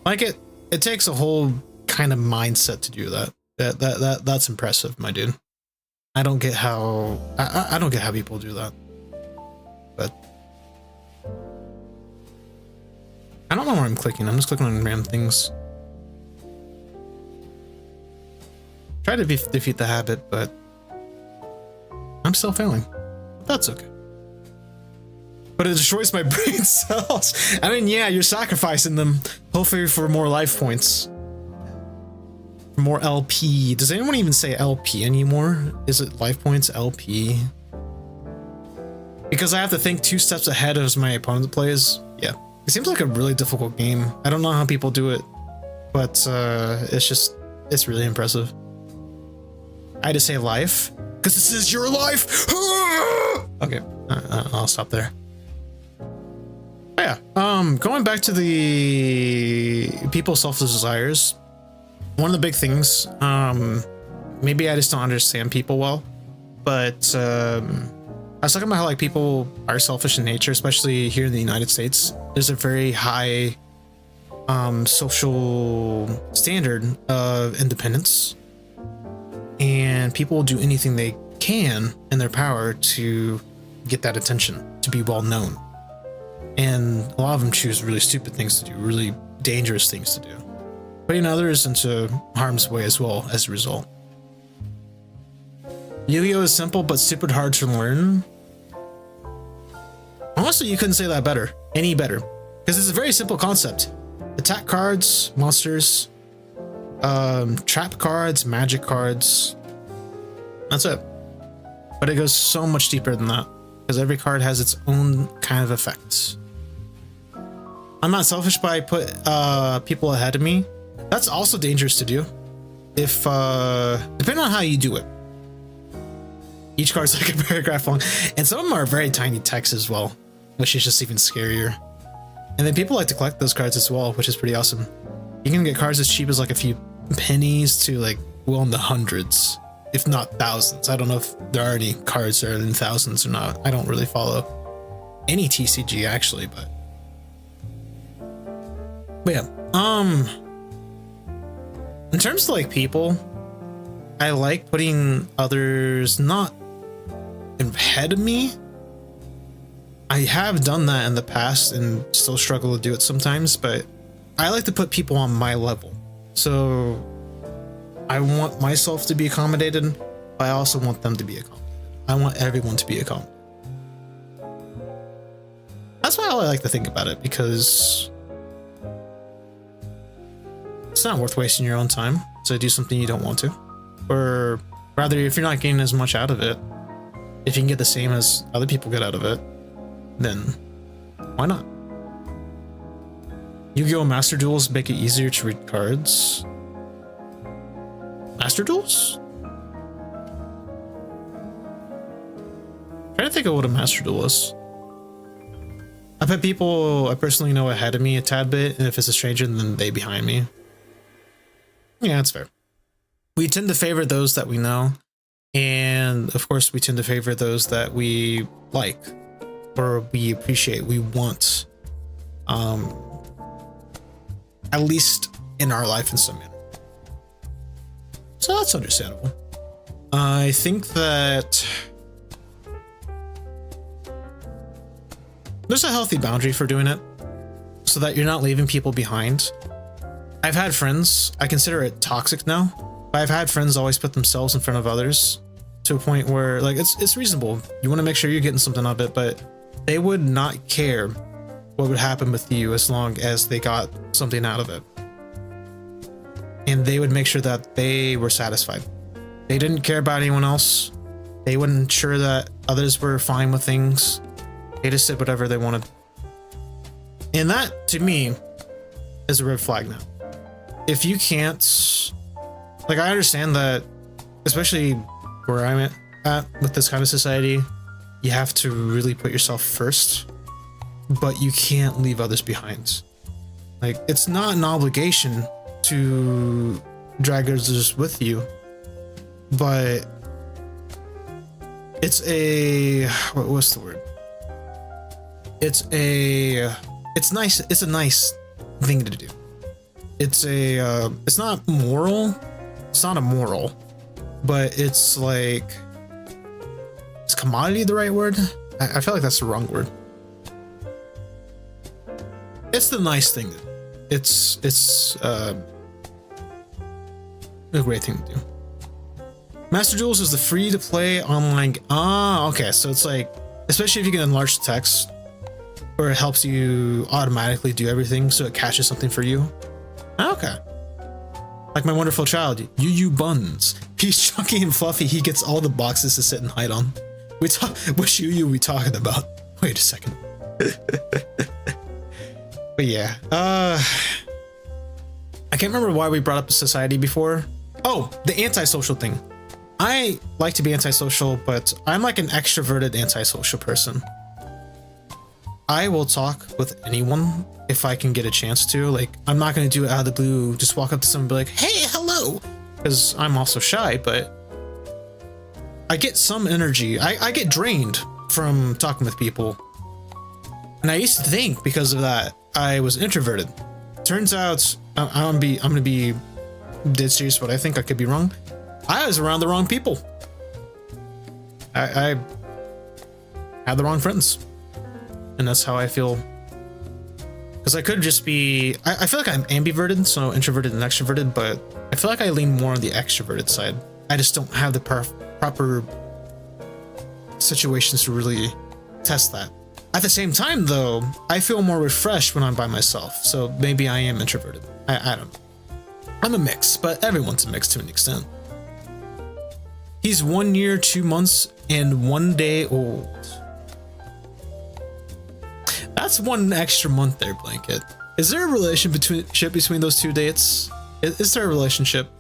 Like it takes a whole kind of mindset to do that. That's impressive, my dude. I don't get how I don't get how people do that. But I don't know where I'm clicking. I'm just clicking on random things. Try to defeat the habit, but I'm still failing. That's okay. But it destroys my brain cells. I mean, yeah, you're sacrificing them, hopefully for more life points. For more LP. Does anyone even say LP anymore? Is it life points, LP? Because I have to think 2 steps ahead as my opponent plays. Yeah. It seems like a really difficult game. I don't know how people do it, but it's really impressive. I had to say life, because this is your life! Okay, I'll stop there. Yeah, going back to the people's selfish desires, one of the big things, maybe I just don't understand people well, but I was talking about how like people are selfish in nature, especially here in the United States. There's a very high social standard of independence, and people will do anything they can in their power to get that attention, to be well known. And a lot of them choose really stupid things to do, really dangerous things to do, putting others into harm's way as well as a result. Yu-Gi-Oh! Is simple but super hard to learn. Honestly, you couldn't say that better, any better, because it's a very simple concept. attack cards, monsters, trap cards, magic cards. That's it. But it goes so much deeper than that because every card has its own kind of effects. I'm not selfish, but I put people ahead of me. That's also dangerous to do. If depending on how you do it. Each card's like a paragraph long, and some of them are very tiny text as well, which is just even scarier. And then people like to collect those cards as well, which is pretty awesome. You can get cards as cheap as like a few pennies to like well in the hundreds, if not thousands. I don't know if there are any cards that are in thousands or not. I don't really follow any TCG actually, but yeah. In terms of like people, I like putting others not ahead of me. I have done that in the past and still struggle to do it sometimes, but I like to put people on my level. So I want myself to be accommodated, but I also want them to be accommodated. I want everyone to be accommodated. That's why I like to think about it, because it's not worth wasting your own time to do something you don't want to. Or rather, if you're not getting as much out of it, if you can get the same as other people get out of it, then why not? Yu-Gi-Oh! Master Duels make it easier to read cards. Master Duels? Trying to think of what a Master Duel is. I put people I personally know ahead of me a tad bit, and if it's a stranger, then they behind me. Yeah, that's fair. We tend to favor those that we know, and of course we tend to favor those that we like or we appreciate, we want, at least in our life in some manner. So that's understandable. I think that there's a healthy boundary for doing it so that you're not leaving people behind. I've had friends, I consider it toxic now, but I've had friends always put themselves in front of others to a point where like it's reasonable. You want to make sure you're getting something out of it, but they would not care what would happen with you as long as they got something out of it. And they would make sure that they were satisfied. They didn't care about anyone else. They wouldn't ensure that others were fine with things. They just did whatever they wanted. And that, to me, is a red flag now. If you can't... Like, I understand that, especially where I'm at with this kind of society, you have to really put yourself first, but you can't leave others behind. Like, it's not an obligation to drag others with you, but it's a... what's the word? It's nice. It's a nice thing to do. It's not moral. It's not immoral, but it's like, is commodity the right word? I feel like that's the wrong word. It's the nice thing. It's a great thing to do. Master Duels is the free to play online. Okay. So it's like, especially if you can enlarge the text, or it helps you automatically do everything, so it caches something for you. Okay. Like my wonderful child, Yu Buns. He's chunky and fluffy. He gets all the boxes to sit and hide on. Which Yu we talking about? Wait a second. But yeah, I can't remember why we brought up society before. Oh, the antisocial thing. I like to be antisocial, but I'm like an extroverted antisocial person. I will talk with anyone if I can get a chance to. Like, I'm not going to do it out of the blue, just walk up to someone and be like, hey, hello, because I'm also shy, but I get some energy. I get drained from talking with people. And I used to think because of that, I was introverted. Turns out, I'm gonna be dead serious, but I think I could be wrong. I was around the wrong people. I had the wrong friends. And that's how I feel. Because I could just be... I feel like I'm ambiverted, so introverted and extroverted, but I feel like I lean more on the extroverted side. I just don't have the proper situations to really test that. At the same time, though, I feel more refreshed when I'm by myself. So maybe I am introverted. I don't know. I'm a mix, but everyone's a mix to an extent. He's 1 year, 2 months, and 1 day old. That's 1 extra month there, Blanket. Is there a relationship between those 2 dates? Is there a relationship?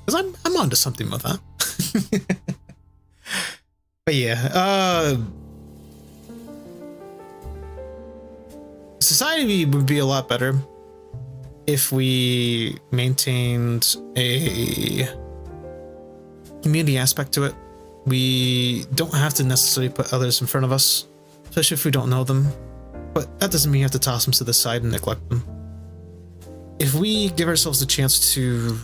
Because I'm onto something with that. But yeah, society would be a lot better if we maintained a community aspect to it. We don't have to necessarily put others in front of us, especially if we don't know them. But that doesn't mean you have to toss them to the side and neglect them. If we give ourselves a chance to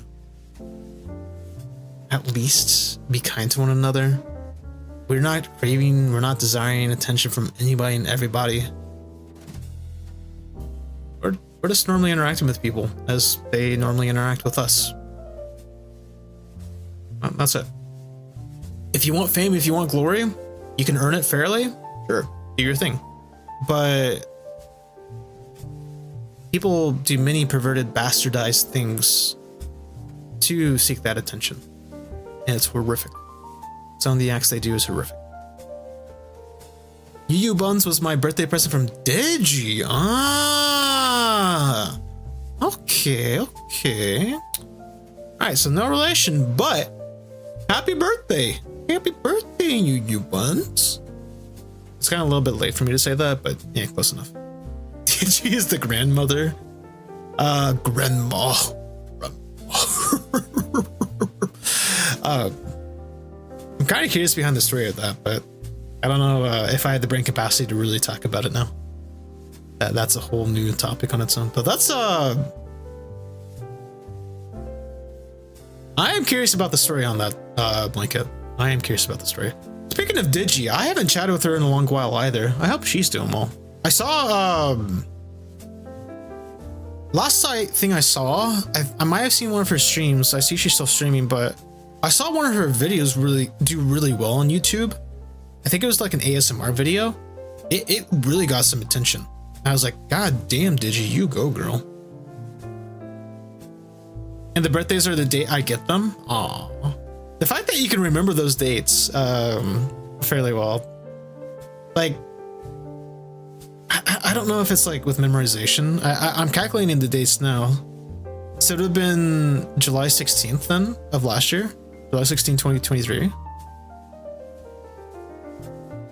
at least be kind to one another, we're not craving, we're not desiring attention from anybody and everybody. We're just normally interacting with people as they normally interact with us. That's it. If you want fame, if you want glory, you can earn it fairly. Sure, do your thing. But people do many perverted, bastardized things to seek that attention. And it's horrific. Some of the acts they do is horrific. Yu Buns was my birthday present from Digi. Ah, okay. Alright, so no relation, but happy birthday. Happy birthday, Yu Buns. It's kind of a little bit late for me to say that, but yeah, close enough. Digi is the grandmother. Grandma. I'm kind of curious behind the story of that, but I don't know if I had the brain capacity to really talk about it now. That's a whole new topic on its own. But that's I am curious about the story on that, Blanket. I am curious about the story. Speaking of Digi, I haven't chatted with her in a long while either. I hope she's doing well. I saw last thing I saw, I might have seen one of her streams. I see she's still streaming, but I saw one of her videos do really well on YouTube. I think it was like an ASMR video. It really got some attention. I was like, God damn, Digi, you go, girl. And the birthdays are the date I get them. Aw. The fact that you can remember those dates fairly well. Like, I don't know if it's like with memorization. I'm calculating the dates now. So it would have been July 16th then of last year. July 16, 2023.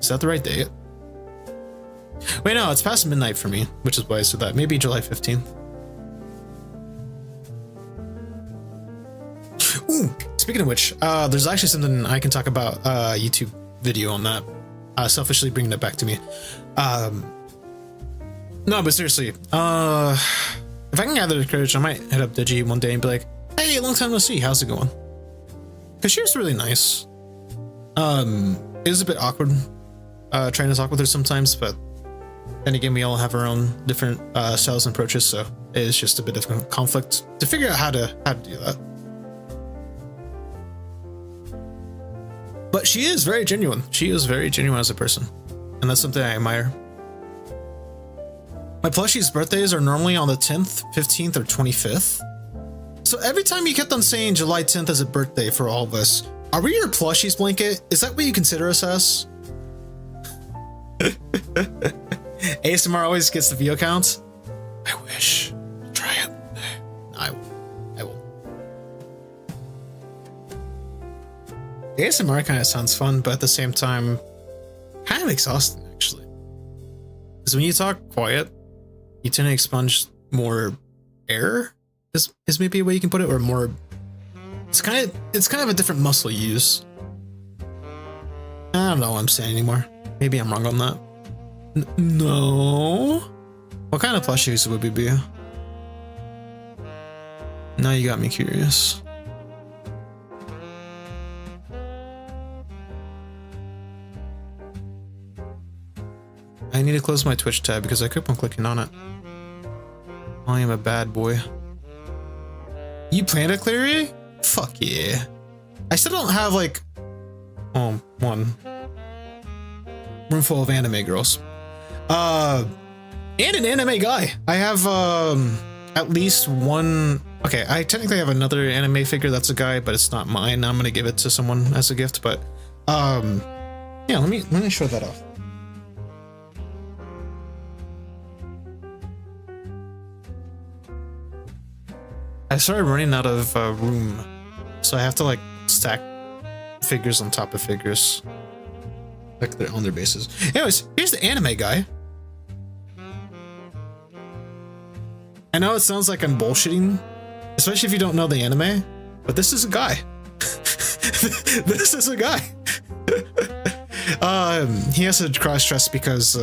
Is that the right date? Wait, no, it's past midnight for me, which is why I said that. Maybe July 15th. Ooh, speaking of which, there's actually something I can talk about, YouTube video on that. Selfishly bringing it back to me. No, but seriously, if I can gather the courage, I might hit up Digi one day and be like, hey, long time no see, how's it going? Because she was really nice. It was a bit awkward trying to talk with her sometimes, but then again, we all have our own different styles and approaches, so it's just a bit of conflict to figure out how to do that. But she is very genuine. She is very genuine as a person, and that's something I admire. My plushie's birthdays are normally on the 10th, 15th, or 25th. So every time you kept on saying July 10th as a birthday for all of us, are we your plushies, Blanket? Is that what you consider us as? ASMR always gets the view count. I wish. Try it. I will. ASMR kind of sounds fun, but at the same time, kind of exhausting, actually. Because when you talk quiet, you tend to expunge more air, is maybe a way you can put it, or more. It's kind of a different muscle you use. I don't know what I'm saying anymore. Maybe I'm wrong on that. No. What kind of plushies would we be? Now you got me curious. I need to close my Twitch tab because I kept on clicking on it. I am a bad boy. You plan to clear it? Fuck yeah. I still don't have like... Oh, one. room full of anime girls. And an anime guy. I have at least one. Okay, I technically have another anime figure that's a guy, but it's not mine. I'm gonna give it to someone as a gift. But yeah, let me show that off. I started running out of room, so I have to like stack figures on top of figures, like they're on their bases. Anyways, here's the anime guy. I know it sounds like I'm bullshitting, especially if you don't know the anime, but this is a guy. This is a guy. He has to cross-dress because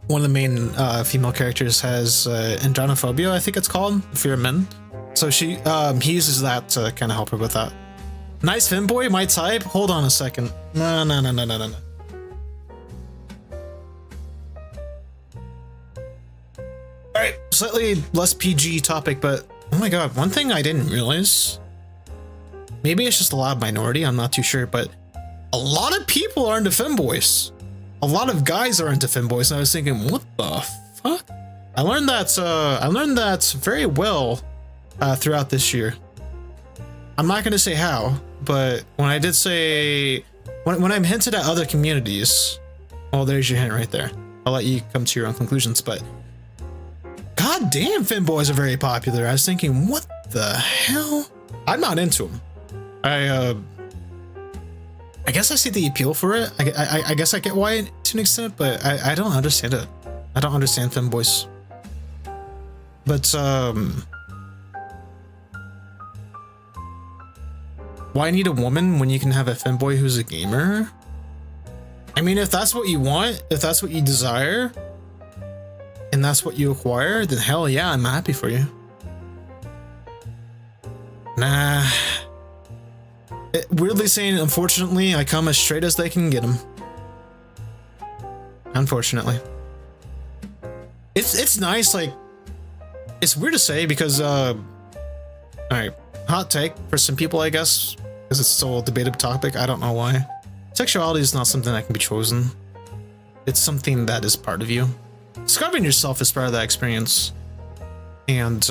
one of the main female characters has andronophobia, I think it's called, fear of men. So he uses that to kind of help her with that. Nice femboy, my type? Hold on a second. No. Alright, slightly less PG topic, but oh my god, one thing I didn't realize, maybe it's just a loud minority, I'm not too sure, but a lot of people are into femboys. A lot of guys are into femboys, and I was thinking, what the fuck? I learned that very well throughout this year. I'm not gonna say how, but when I did say, when I'm hinted at other communities, well, there's your hint right there. I'll let you come to your own conclusions, but god damn, femboys are very popular. I was thinking, what the hell? I'm not into them. I guess I see the appeal for it. I guess I get why to an extent, but I don't understand it. I don't understand femboys. But why need a woman when you can have a femboy who's a gamer? I mean, if that's what you want, if that's what you desire, and that's what you acquire, then hell yeah, I'm happy for you. Nah. Weirdly saying, unfortunately, I come as straight as they can get them. Unfortunately. It's nice, like, it's weird to say because, alright, hot take for some people, I guess, because it's still a debated topic, I don't know why. Sexuality is not something that can be chosen. It's something that is part of you. Discovering yourself is part of that experience. And,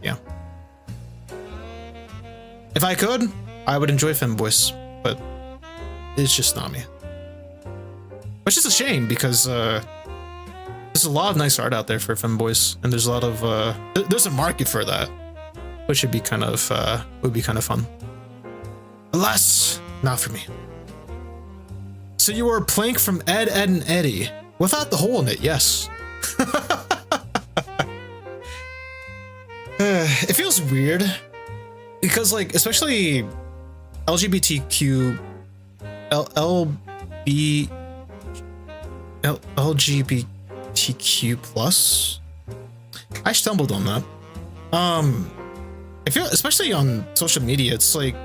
yeah. If I could, I would enjoy femboys, but it's just not me. Which is a shame because there's a lot of nice art out there for femboys, and there's a lot of there's a market for that, which would be kind of fun. Alas, not for me. So you were Plank from Ed, Edd n Eddy without the hole in it, yes. It feels weird. Because, like, especially LGBTQ plus. I stumbled on that. I feel, especially on social media, it's like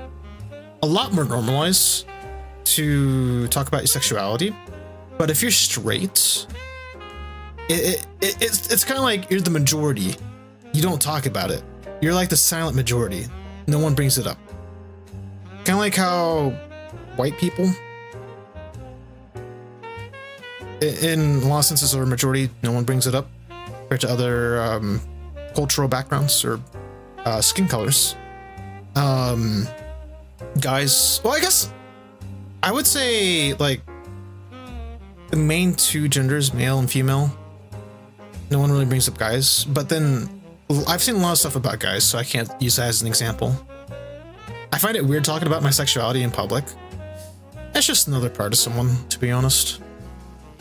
a lot more normalized to talk about your sexuality. But if you're straight, it's kind of like you're the majority. You don't talk about it. You're like the silent majority. No one brings it up. Kind of like how white people, in a lot of senses, are a majority. No one brings it up compared to other cultural backgrounds or skin colors. Guys, well, I guess I would say like the main two genders, male and female. No one really brings up guys, but then I've seen a lot of stuff about guys, so I can't use that as an example. I find it weird talking about my sexuality in public. That's just another part of someone, to be honest.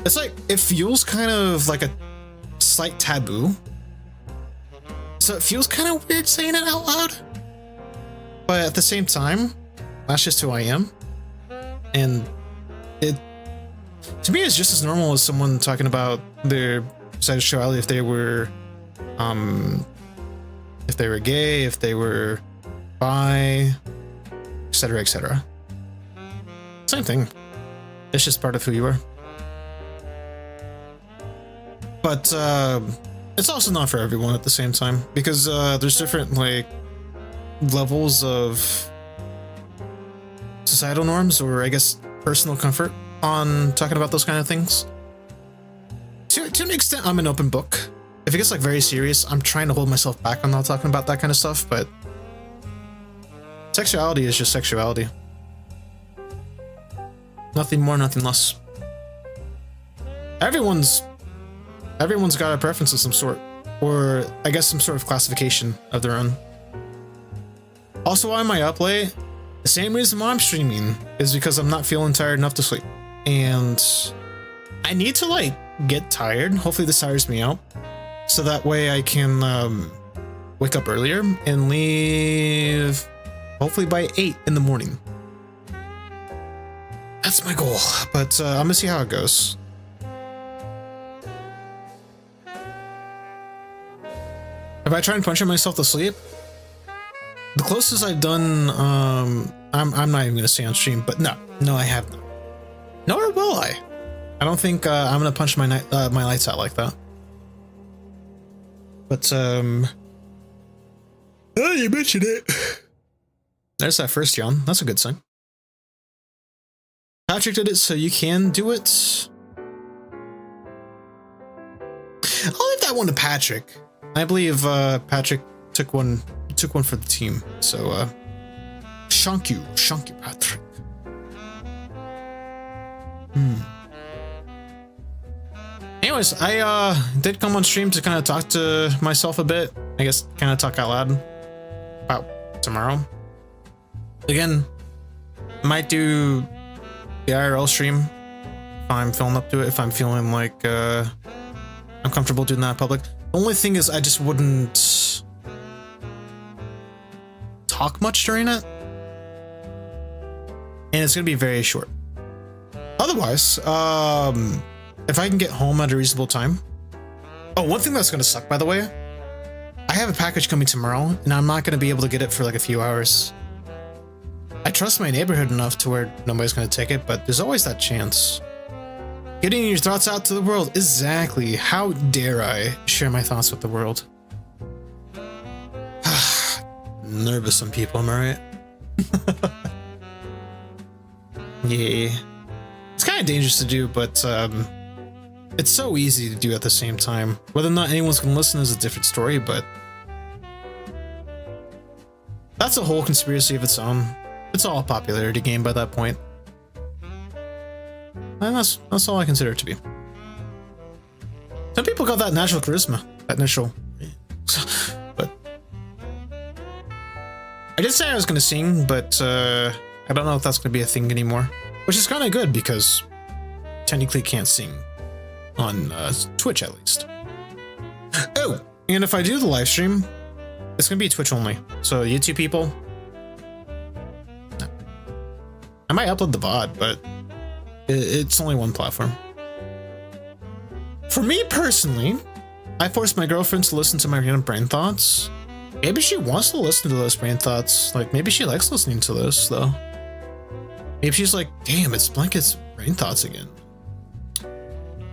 It's like, it feels kind of like a slight taboo. So it feels kind of weird saying it out loud. But at the same time, that's just who I am. And it, to me, it's just as normal as someone talking about their sexuality if they were gay, if they were bi, etc., etc. Same thing. It's just part of who you are. But it's also not for everyone at the same time, because there's different like levels of societal norms, or I guess personal comfort on talking about those kind of things. To an extent, I'm an open book. If it gets like very serious, I'm trying to hold myself back on not talking about that kind of stuff, but sexuality is just sexuality. Nothing more, nothing less. Everyone's got a preference of some sort, or I guess some sort of classification of their own. Also, why am I up late? The same reason why I'm streaming is because I'm not feeling tired enough to sleep. And I need to like get tired. Hopefully this tires me out. So that way I can wake up earlier and leave hopefully by 8 in the morning. That's my goal, but I'm gonna see how it goes. If I try and punch myself to sleep, the closest I've done, I'm not even gonna say on stream, but no, I have not. Nor will I. I don't think I'm gonna punch my lights out like that. But oh, you mentioned it. There's that first yawn. That's a good sign. Patrick did it, so you can do it. I'll leave that one to Patrick. I believe Patrick took one for the team. So shank you, Patrick. Anyways, I did come on stream to kind of talk to myself a bit. I guess kind of talk out loud about tomorrow. Again, might do the IRL stream if I'm feeling up to it. If I'm feeling like I'm comfortable doing that in public. The only thing is I just wouldn't talk much during it, and it's gonna be very short. Otherwise, if I can get home at a reasonable time. Oh, one thing that's gonna suck, by the way, I have a package coming tomorrow, and I'm not gonna be able to get it for like a few hours. I trust my neighborhood enough to where nobody's gonna take it, but there's always that chance. Getting your thoughts out to the world. Exactly. How dare I share my thoughts with the world? Nervous some people, am I right? Yeah. It's kind of dangerous to do, but it's so easy to do at the same time. Whether or not anyone's gonna listen is a different story, but that's a whole conspiracy of its own. It's all a popularity game by that point. And that's all I consider it to be. Some people got that natural charisma, that natural. But I did say I was gonna sing, but I don't know if that's gonna be a thing anymore. Which is kind of good because technically can't sing on Twitch at least. Oh, and if I do the live stream, it's gonna be Twitch only. So YouTube people, no. I might upload the VOD, but it's only one platform. For me personally, I forced my girlfriend to listen to my random brain thoughts. Maybe she wants to listen to those brain thoughts. Like maybe she likes listening to this though. Maybe she's like, damn, it's Blanket's brain thoughts again.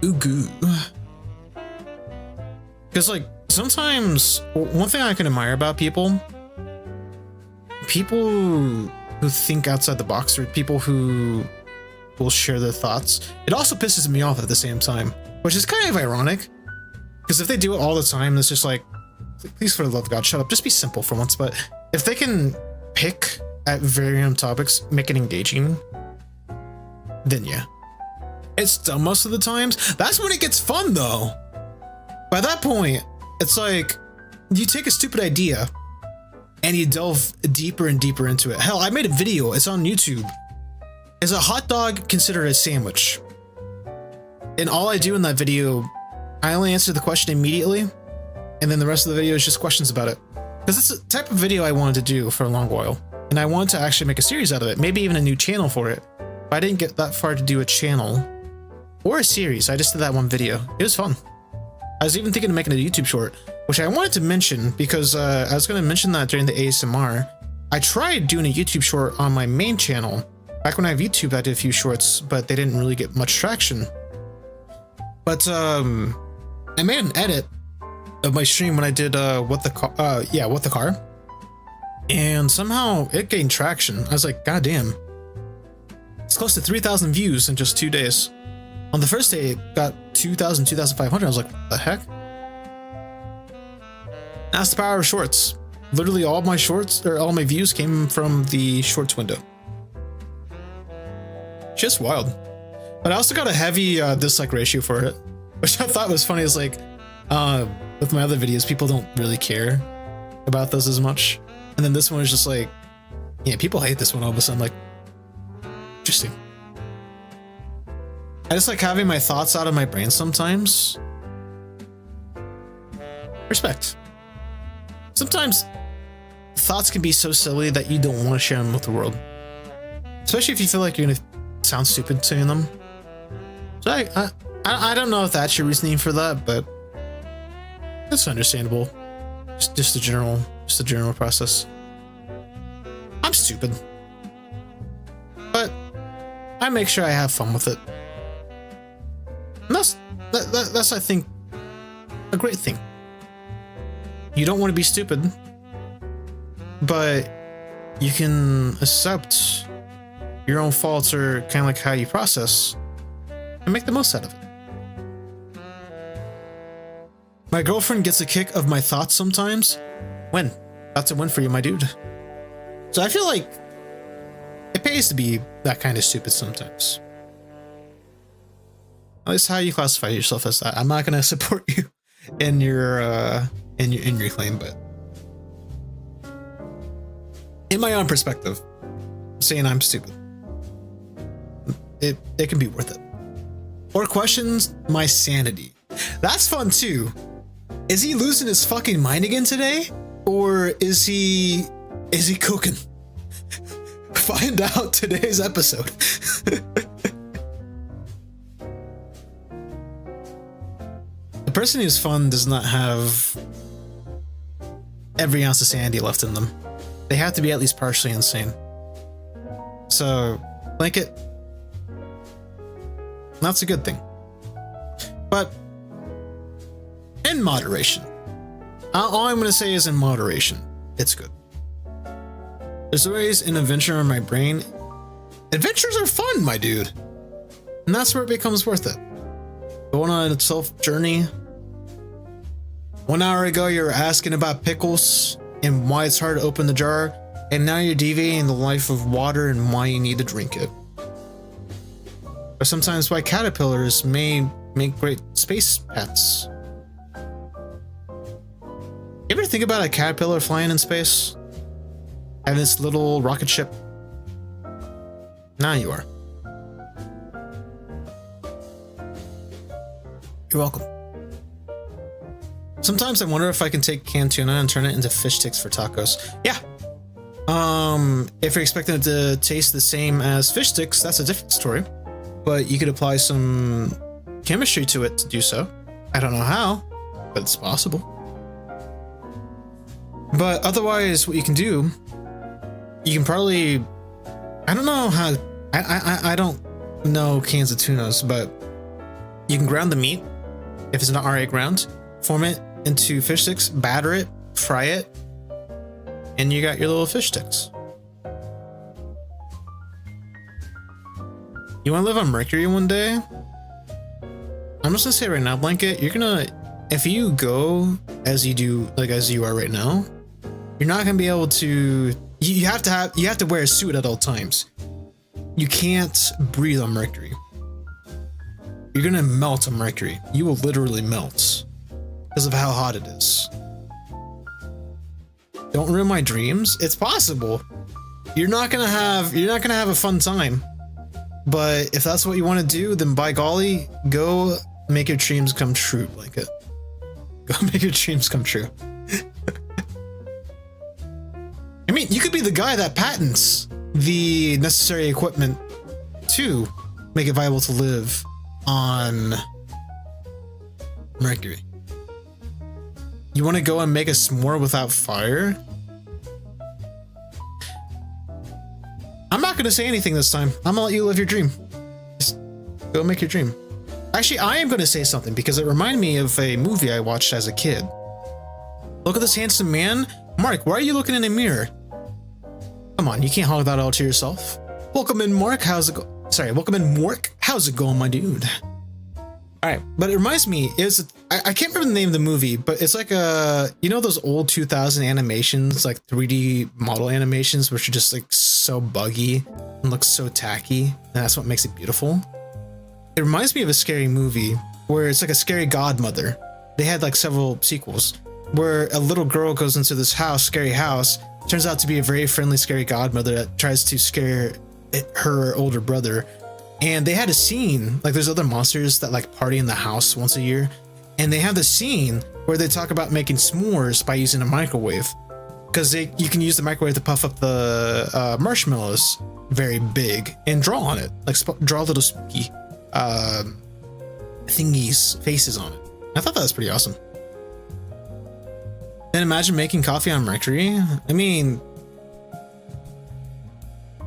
Ooh goo. Because like sometimes one thing I can admire about people who think outside the box, or people who will share their thoughts, it also pisses me off at the same time, which is kind of ironic. Because if they do it all the time, it's just like, please for the love of God, shut up, just be simple for once. But if they can pick at very random topics, make it engaging, then yeah. It's dumb most of the times. That's when it gets fun though. By that point, it's like, you take a stupid idea and you delve deeper and deeper into it. Hell, I made a video, it's on YouTube. Is a hot dog considered a sandwich? And all I do in that video, I only answer the question immediately, and then the rest of the video is just questions about it. Because it's the type of video I wanted to do for a long while. And I wanted to actually make a series out of it, maybe even a new channel for it. But I didn't get that far to do a channel or a series. I just did that one video. It was fun. I was even thinking of making a YouTube short, which I wanted to mention because I was going to mention that during the ASMR. I tried doing a YouTube short on my main channel. Back when I have YouTube, I did a few shorts, but they didn't really get much traction. But I made an edit of my stream when I did what the car, and somehow it gained traction. I was like, God damn. It's close to 3,000 views in just 2 days. On the first day, it got 2,000, 2,500. I was like, what the heck? That's the power of shorts. Literally all my shorts, or all my views came from the shorts window. Just wild. But I also got a heavy dislike ratio for it, which I thought was funny. Is like, with my other videos, people don't really care about those as much. And then this one is just like, yeah, people hate this one all of a sudden. Like, interesting. I just like having my thoughts out of my brain sometimes. Respect. Sometimes thoughts can be so silly that you don't want to share them with the world. Especially if you feel like you're going to sound stupid saying them. So I don't know if that's your reasoning for that, but it's understandable. Just the general process. I'm stupid, but I make sure I have fun with it. And that's I think a great thing. You don't want to be stupid, but you can accept your own faults or kind of like how you process and make the most out of it. My girlfriend gets a kick of my thoughts sometimes. When? That's a win for you, my dude. So I feel like it pays to be that kind of stupid sometimes. At least how you classify yourself as that. I'm not going to support you in your claim, but in my own perspective, saying I'm stupid, it can be worth it. Or questions my sanity. That's fun too. Is he losing his fucking mind again today? Or is he cooking? Find out today's episode. The person who's fun does not have every ounce of sanity left in them. They have to be at least partially insane. So, blanket, that's a good thing. But in moderation. All I'm going to say is in moderation. It's good. There's always an adventure in my brain. Adventures are fun, my dude. And that's where it becomes worth it. Going on a self journey. 1 hour ago, you were asking about pickles and why it's hard to open the jar. And now you're deviating the life of water and why you need to drink it. Or sometimes why caterpillars may make great space pets. You ever think about a caterpillar flying in space? Having this little rocket ship? Now you are. You're welcome. Sometimes I wonder if I can take canned tuna and turn it into fish sticks for tacos. Yeah. If you're expecting it to taste the same as fish sticks, that's a different story. But you could apply some chemistry to it to do so. I don't know how, but it's possible. But otherwise, what you can do, you can probably, I don't know how, I don't know cans of tunas, but you can ground the meat if it's not already ground, form it into fish sticks, batter it, fry it, and you got your little fish sticks. You want to live on Mercury one day? I'm just gonna say right now, Blanket, you're gonna, if you go as you do, like as you are right now, you're not gonna be able to. You have to wear a suit at all times. You can't breathe on Mercury. You're gonna melt on Mercury. You will literally melt because of how hot it is. Don't ruin my dreams. It's possible. You're not gonna have a fun time. But if that's what you want to do, then by golly, go make your dreams come true, Blanket. Go make your dreams come true. I mean, you could be the guy that patents the necessary equipment to make it viable to live on Mercury. You want to go and make a s'more without fire? I'm not going to say anything this time. I'm going to let you live your dream. Just go make your dream. Actually, I am going to say something because it reminded me of a movie I watched as a kid. Look at this handsome man. Mark, why are you looking in a mirror? Come on, you can't hog that all to yourself. Welcome in, Mark. How's it going? Sorry, welcome in, Mork. How's it going, my dude? All right, but it reminds me, I can't remember the name of the movie, but it's like you know those old 2000 animations, like 3D model animations, which are just like so buggy and look so tacky, and that's what makes it beautiful. It reminds me of a scary movie where it's like a scary godmother. They had like several sequels where a little girl goes into this house, scary house, turns out to be a very friendly, scary godmother that tries to scare her older brother. And they had a scene, like there's other monsters that like party in the house once a year. And they have the scene where they talk about making s'mores by using a microwave. Because you can use the microwave to puff up the marshmallows very big and draw on it. Like draw little spooky thingies, faces on it. I thought that was pretty awesome. And imagine making coffee on Mercury. I mean,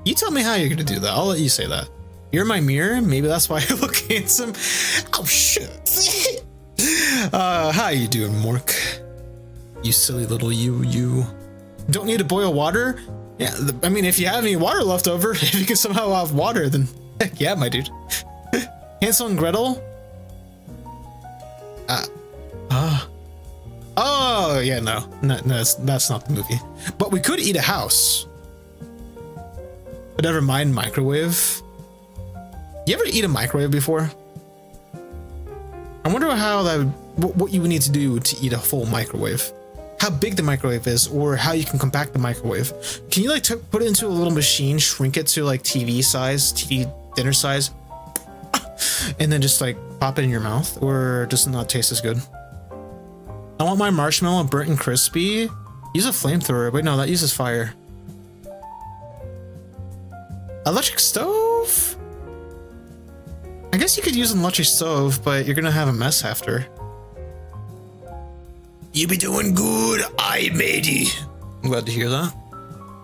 you tell me how you're going to do that. I'll let you say that. You're my mirror. Maybe that's why I look handsome. Oh, shit. How you doing, Mork? You silly little you. Don't need to boil water? Yeah, I mean, if you have any water left over, if you can somehow have water, then heck yeah, my dude. Hansel and Gretel? Oh, yeah, no, that's not the movie. But we could eat a house. But never mind microwave. You ever eat a microwave before? I wonder how what you would need to do to eat a full microwave. How big the microwave is, or how you can compact the microwave. Can you like put it into a little machine, shrink it to like TV dinner size, and then just like pop it in your mouth, or does it not taste as good? I want my marshmallow burnt and crispy. Use a flamethrower. Wait, no, that uses fire. Electric stove? I guess you could use an electric stove, but you're gonna have a mess after. You be doing good, I matey. I'm glad to hear that.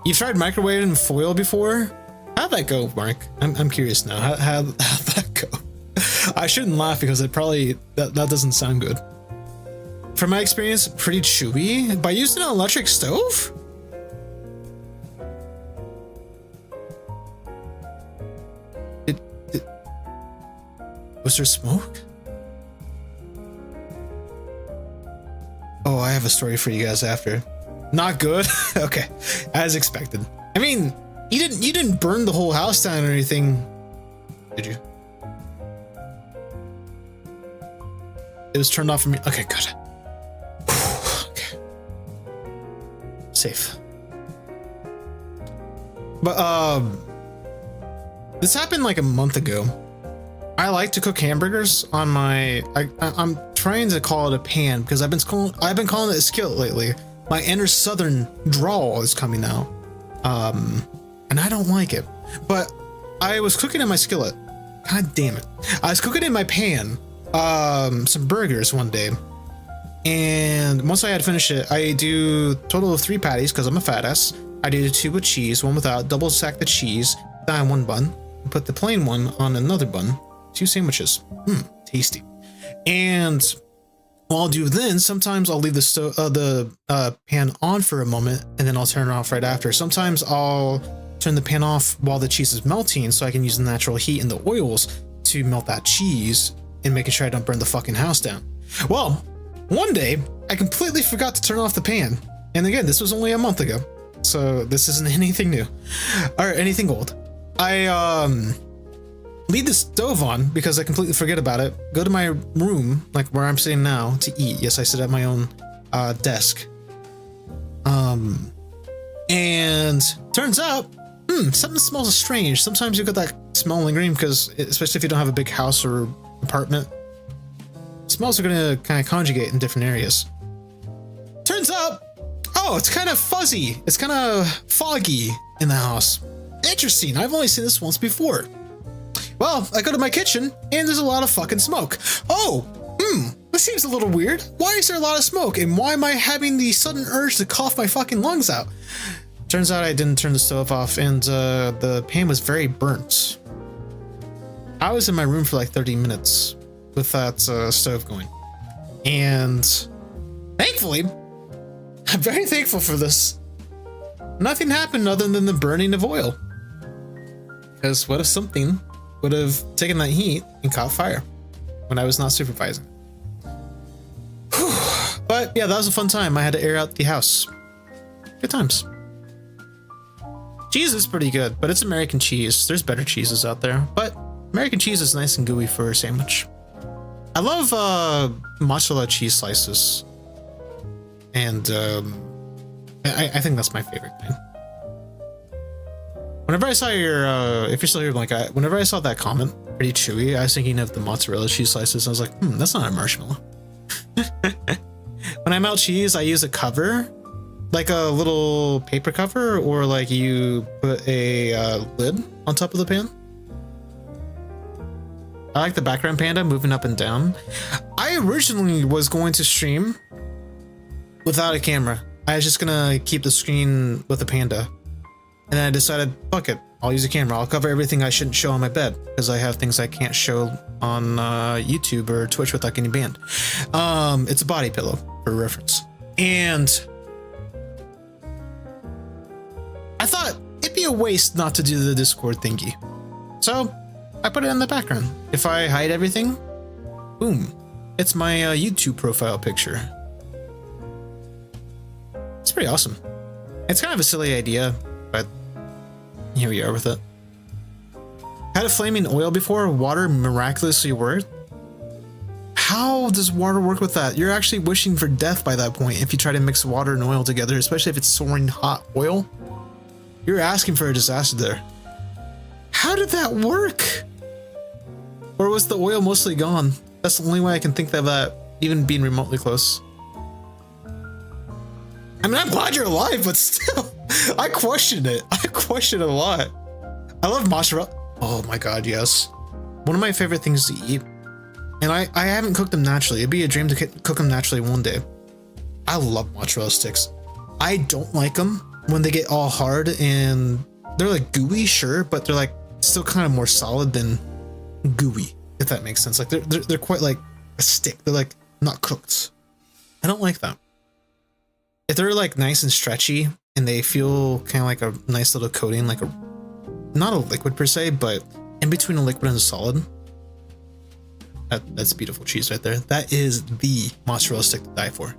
You've tried microwaving foil before? How'd that go, Mark? I'm curious now. How'd that go? I shouldn't laugh because it probably that doesn't sound good. From my experience, pretty chewy. By using an electric stove? Was there smoke? Oh, I have a story for you guys after. Not good? Okay, as expected. I mean, you didn't burn the whole house down or anything, did you? It was turned off for me. Okay, good. Okay. Safe. But this happened like a month ago. I like to cook hamburgers on my. I'm trying to call it a pan because I've been calling it a skillet lately. My inner southern drawl is coming out, and I don't like it. But I was cooking in my skillet. God damn it! I was cooking in my pan some burgers one day, and once I had finished it, I do a total of 3 patties because I'm a fat ass. I did 2 with cheese, 1 without. Double stack the cheese on 1 bun, put the plain one on another bun. 2 sandwiches. Tasty. And what I'll do then, sometimes I'll leave the pan on for a moment and then I'll turn it off right after. Sometimes I'll turn the pan off while the cheese is melting so I can use the natural heat and the oils to melt that cheese and making sure I don't burn the fucking house down. Well, one day I completely forgot to turn off the pan. And again, this was only a month ago, so this isn't anything new or anything old. I leave the stove on because I completely forget about it. Go to my room, like where I'm sitting now, to eat. Yes, I sit at my own desk. And turns out, something smells strange. Sometimes you get that smell lingering because, especially if you don't have a big house or apartment, smells are gonna kind of conjugate in different areas. Turns out, oh, it's kind of fuzzy. It's kind of foggy in the house. Interesting. I've only seen this once before. Well, I go to my kitchen and there's a lot of fucking smoke. Oh, this seems a little weird. Why is there a lot of smoke? And why am I having the sudden urge to cough my fucking lungs out? Turns out I didn't turn the stove off and the pan was very burnt. I was in my room for like 30 minutes with that stove going. And thankfully, I'm very thankful for this. Nothing happened other than the burning of oil. Because what if something would have taken that heat and caught fire when I was not supervising. Whew. But yeah, that was a fun time. I had to air out the house. Good times. Cheese is pretty good, but it's American cheese. There's better cheeses out there, but American cheese is nice and gooey for a sandwich. I love mozzarella cheese slices, and I think that's my favorite thing. Whenever I saw your, if you're still here, like, whenever I saw that comment, pretty chewy, I was thinking of the mozzarella cheese slices. I was like, that's not a marshmallow. When I melt cheese, I use a cover, like a little paper cover, or like you put a lid on top of the pan. I like the background panda moving up and down. I originally was going to stream without a camera. I was just gonna keep the screen with the panda. And then I decided, fuck it, I'll use a camera. I'll cover everything I shouldn't show on my bed, because I have things I can't show on YouTube or Twitch without getting banned. It's a body pillow, for reference. And I thought it'd be a waste not to do the Discord thingy. So I put it in the background. If I hide everything, boom, it's my YouTube profile picture. It's pretty awesome. It's kind of a silly idea, but here we are with it. Had a flaming oil before, water miraculously worked. How does water work with that? You're actually wishing for death by that point if you try to mix water and oil together, especially if it's soaring hot oil. You're asking for a disaster there. How did that work? Or was the oil mostly gone? That's the only way I can think of that even being remotely close. I mean, I'm glad you're alive, but still, I question it. I question it a lot. I love mozzarella. Oh my god, yes. One of my favorite things to eat. And I haven't cooked them naturally. It'd be a dream to cook them naturally one day. I love mozzarella sticks. I don't like them when they get all hard and they're like gooey, sure, but they're like still kind of more solid than gooey, if that makes sense. Like they're quite like a stick. They're like not cooked. I don't like that. If they're like nice and stretchy and they feel kind of like a nice little coating, like not a liquid per se, but in between a liquid and a solid, that's beautiful cheese right there. That is the mozzarella stick to die for.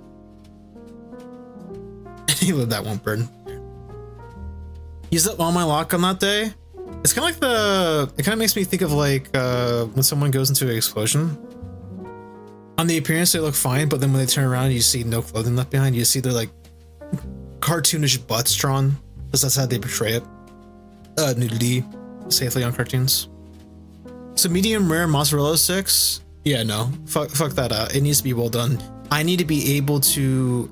You live that won't burn. Use up all my lock on that day. It's kind of like it kind of makes me think of like when someone goes into an explosion. On the appearance, they look fine, but then when they turn around, you see no clothing left behind. You see their like cartoonish butts drawn, because that's how they portray it. Nudity safely on cartoons. So medium rare mozzarella sticks. Yeah, no, fuck that out. It needs to be well done. I need to be able to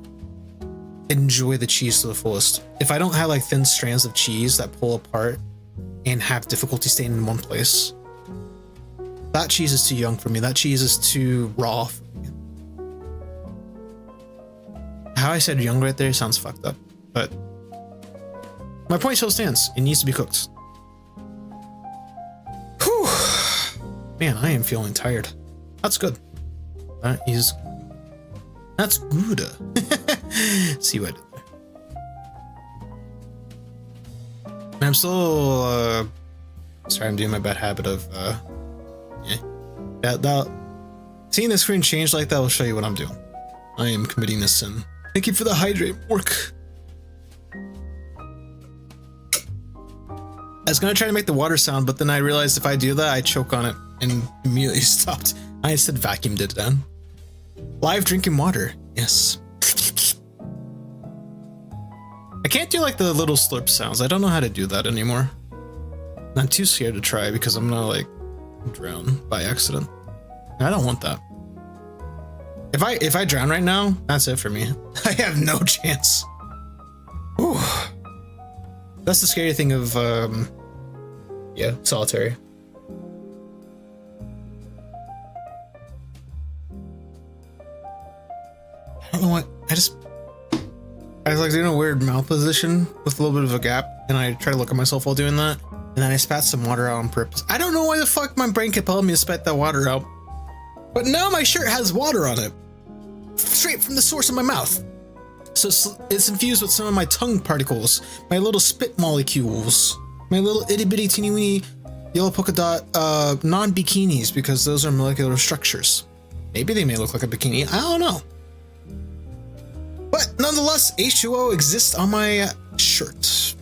enjoy the cheese to the fullest. If I don't have like thin strands of cheese that pull apart and have difficulty staying in one place, that cheese is too young for me. That cheese is too raw for me. How I said young right there sounds fucked up, but my point still stands. It needs to be cooked. Whew. Man, I am feeling tired. That's good. That's good. See what I did there. I'm still sorry, I'm doing my bad habit of seeing the screen change like that will show you what I'm doing. I am committing a sin. Thank you for the hydrate work. I was gonna try to make the water sound, but then I realized if I do that, I choke on it and immediately stopped. I instead vacuumed it down. Live drinking water. Yes. I can't do like the little slurp sounds. I don't know how to do that anymore. I'm too scared to try because I'm gonna like drown by accident. I don't want that. If I drown right now, that's it for me. I have no chance. Whew. That's the scary thing of yeah, solitary. I don't know what, I was like doing a weird mouth position with a little bit of a gap, and I try to look at myself while doing that, and then I spat some water out on purpose. I don't know why the fuck my brain compelled me to spat that water out, but now my shirt has water on it, straight from the source of my mouth. So it's infused with some of my tongue particles, my little spit molecules, my little itty bitty teeny weeny Yellow polka dot, non-bikinis, because those are molecular structures. Maybe they may look like a bikini. I don't know. But nonetheless, H2O exists on my shirt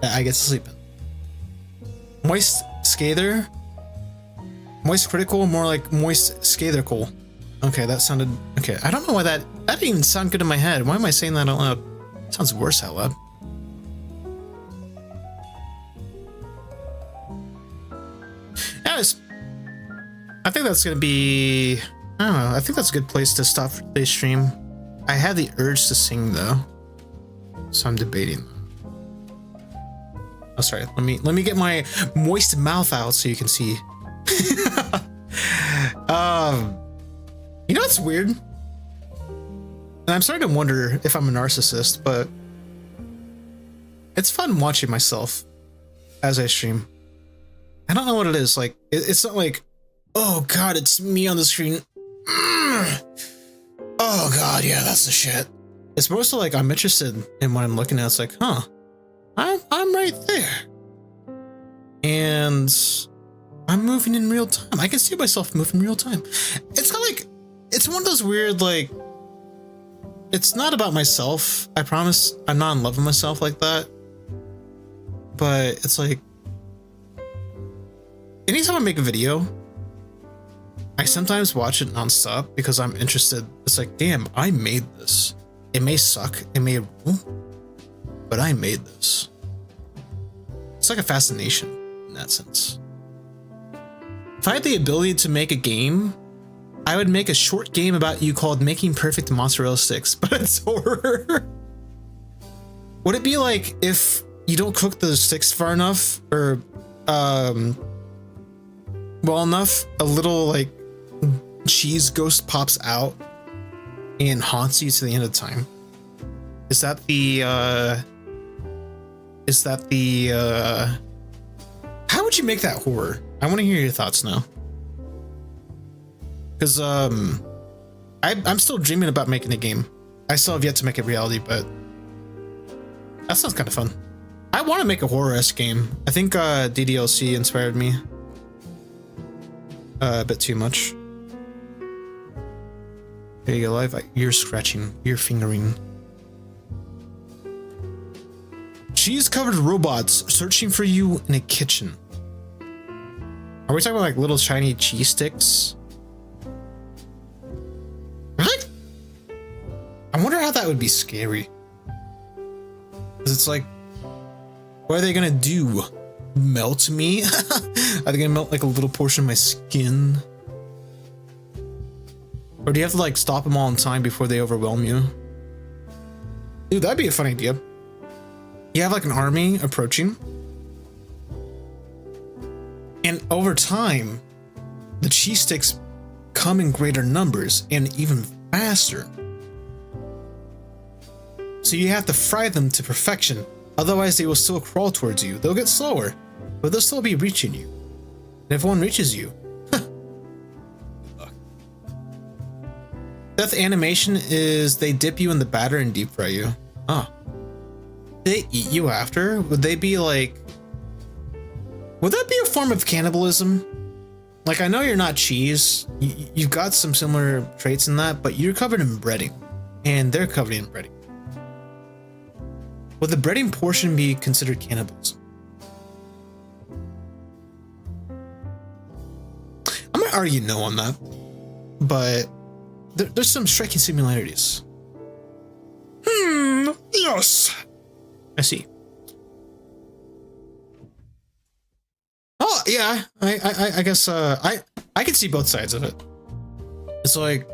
that I get to sleep in. Moist Scather. Moist Critical, more like Moist Scathercal. Okay, that sounded... Okay, I don't know why that didn't even sound good in my head. Why am I saying that out loud? It sounds worse out loud. Anyways, I think that's gonna be... I don't know. I think that's a good place to stop for today's stream. I had the urge to sing though, so I'm debating. Oh, sorry. Let me get my moist mouth out so you can see. You know what's weird? And I'm starting to wonder if I'm a narcissist, but it's fun watching myself as I stream. I don't know what it is. Like, it's not like, oh god, it's me on the screen. Oh god, yeah, that's the shit. It's more so like I'm interested in what I'm looking at. It's like, huh, I'm right there, and I'm moving in real time. I can see myself moving in real time. It's kind of like, it's one of those weird, like, it's not about myself. I promise I'm not in love with myself like that. But it's like, anytime I make a video, I sometimes watch it nonstop because I'm interested. It's like, damn, I made this. It may suck, it may rule, but I made this. It's like a fascination in that sense. If I had the ability to make a game, I would make a short game about you called Making Perfect Mozzarella Sticks, but it's horror. Would it be like if you don't cook the sticks far enough or well enough, a little like cheese ghost pops out and haunts you to the end of time? Is that the how would you make that horror? I want to hear your thoughts now, because I'm still dreaming about making a game. I still have yet to make it reality, but that sounds kind of fun. I want to make a horror-esque game. I think DDLC inspired me a bit too much. There you go, live ear scratching, ear fingering. Cheese-covered robots searching for you in a kitchen. Are we talking about like little shiny cheese sticks? What? I wonder how that would be scary. Because it's like, what are they gonna do? Melt me? Are they gonna melt like a little portion of my skin? Or do you have to like stop them all in time before they overwhelm you? Dude, that'd be a fun idea. You have like an army approaching, and over time, the cheese sticks come in greater numbers and even faster. So you have to fry them to perfection. Otherwise, they will still crawl towards you. They'll get slower, but they'll still be reaching you. And if one reaches you, death animation is they dip you in the batter and deep fry you. Ah. They eat you after? Would they be like... Would that be a form of cannibalism? Like, I know you're not cheese. You've got some similar traits in that, but you're covered in breading. And they're covered in breading. Would the breading portion be considered cannibalism? I'm gonna argue no on that. But there's some striking similarities. Yes. I see. Oh yeah, I guess I can see both sides of it. It's like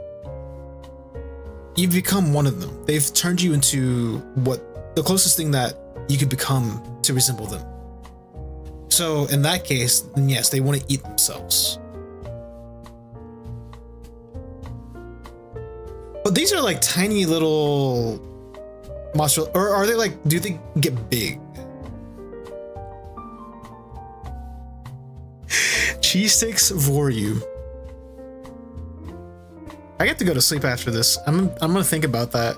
you've become one of them. They've turned you into what the closest thing that you could become to resemble them. So in that case, then yes, they want to eat themselves. But these are like tiny little mozzarella, or are they like, do they get big? Cheese sticks vor you. I get to go to sleep after this. I'm gonna think about that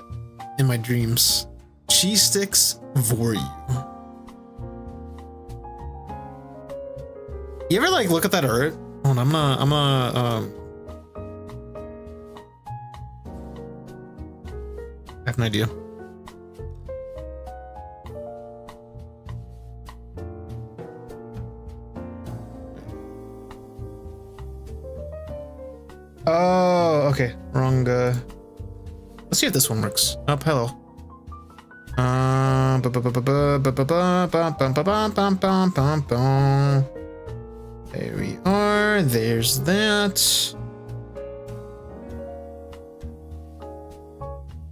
in my dreams. Cheese sticks vor you. You ever like look at that art? Hold on, I have no idea. Oh, okay. Wrong. Let's see if this one works. Oh, hello. There we are. There's that.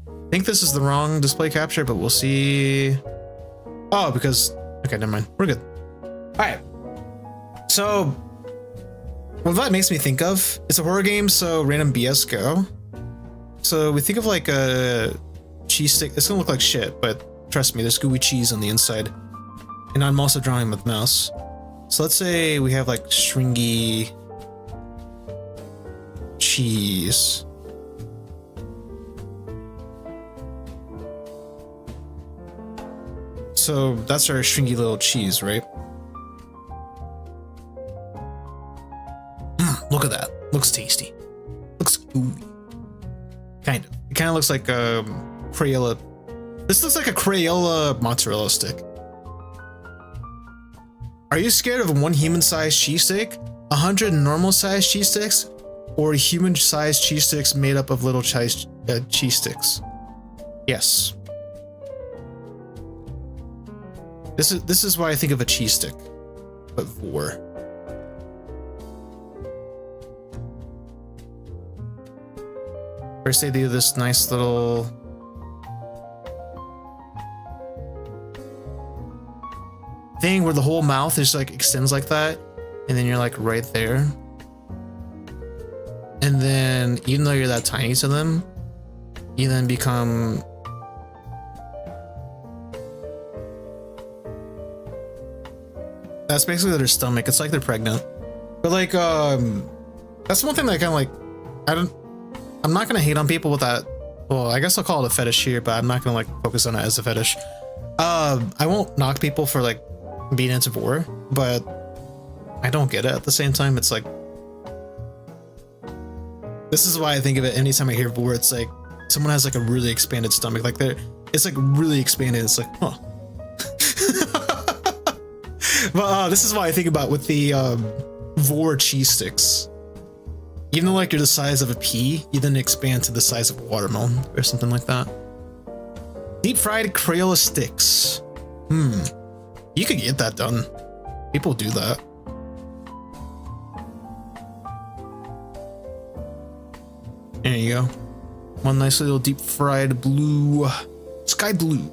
I think this is the wrong display capture, but we'll see. Oh, because okay, never mind. We're good. All right. So, what that makes me think of, it's a horror game, so random BS go. So we think of like a cheese stick. It's gonna look like shit, but trust me, there's gooey cheese on the inside. And I'm also drawing with mouse. So let's say we have like stringy cheese. So that's our stringy little cheese, right? Look at that. Looks tasty. Looks gooey. Kind of. It kind of looks like a Crayola. This looks like a Crayola mozzarella stick. Are you scared of one human-sized cheesesteak, 100 normal-sized cheese sticks, or human-sized cheese sticks made up of little cheese sticks? Yes. This is why I think of a cheese stick, but vor. First they do this nice little thing where the whole mouth is like extends like that, and then you're like right there. And then even though you're that tiny to them, you then become that's basically their stomach. It's like they're pregnant. But like that's one thing that kind of like I'm not gonna hate on people with that. Well, I guess I'll call it a fetish here, but I'm not gonna like focus on it as a fetish. I won't knock people for like being into vor, but I don't get it at the same time. It's like, this is why I think of it anytime I hear vor, it's like someone has like a really expanded stomach, like it's like really expanded. It's like, huh. But this is why I think about with the vor cheese sticks. Even though like you're the size of a pea, you then expand to the size of a watermelon or something like that. Deep fried Crayola sticks. You could get that done. People do that. There you go. One nice little deep fried blue, sky blue.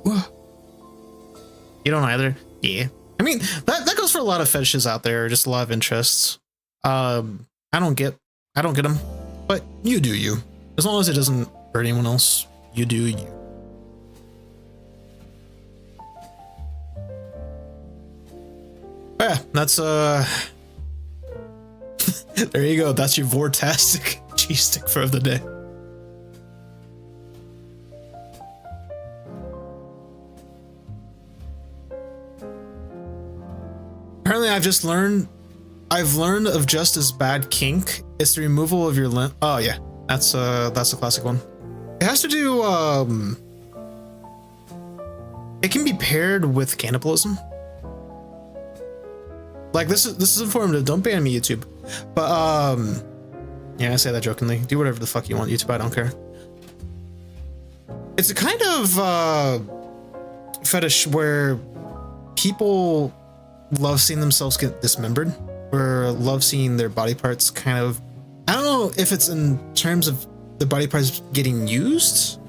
You don't either? Yeah. I mean, that goes for a lot of fetishes out there, just a lot of interests. I don't get them, but you do you. As long as it doesn't hurt anyone else, you do you. Yeah, that's there you go. That's your vortastic cheese stick for the day. Apparently, I've learned of just as bad kink. It's the removal of your limb. Oh yeah, that's a classic one. It has to do it can be paired with cannibalism. Like this is informative. Don't ban me, YouTube. But yeah, I say that jokingly. Do whatever the fuck you want, YouTube. I don't care. It's a kind of fetish where people love seeing themselves get dismembered, or love seeing their body parts kind of. I don't know if it's in terms of the body parts getting used,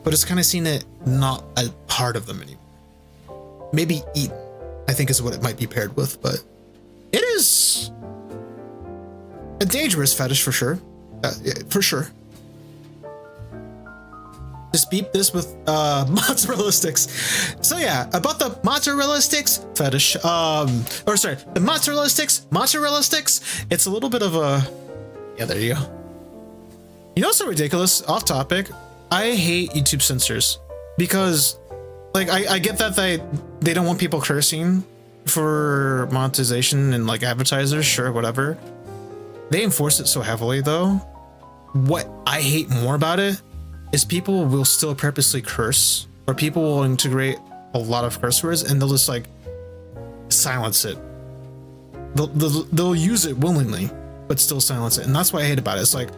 but it's kind of seeing it not a part of them anymore. Maybe eaten, I think is what it might be paired with, but it is a dangerous fetish for sure. Yeah, for sure. Just beep this with mozzarella sticks. So yeah, about the mozzarella sticks fetish. Or sorry, the mozzarella sticks. It's a little bit of a. Yeah, there you go. You know what's so ridiculous? Off topic. I hate YouTube censors because, like, I get that they don't want people cursing, for monetization and like advertisers, sure, whatever. They enforce it so heavily though. What I hate more about it is people will still purposely curse, or people will integrate a lot of curse words and they'll just like silence it. They'll use it willingly, but still silence it. And that's what I hate about it. It's like,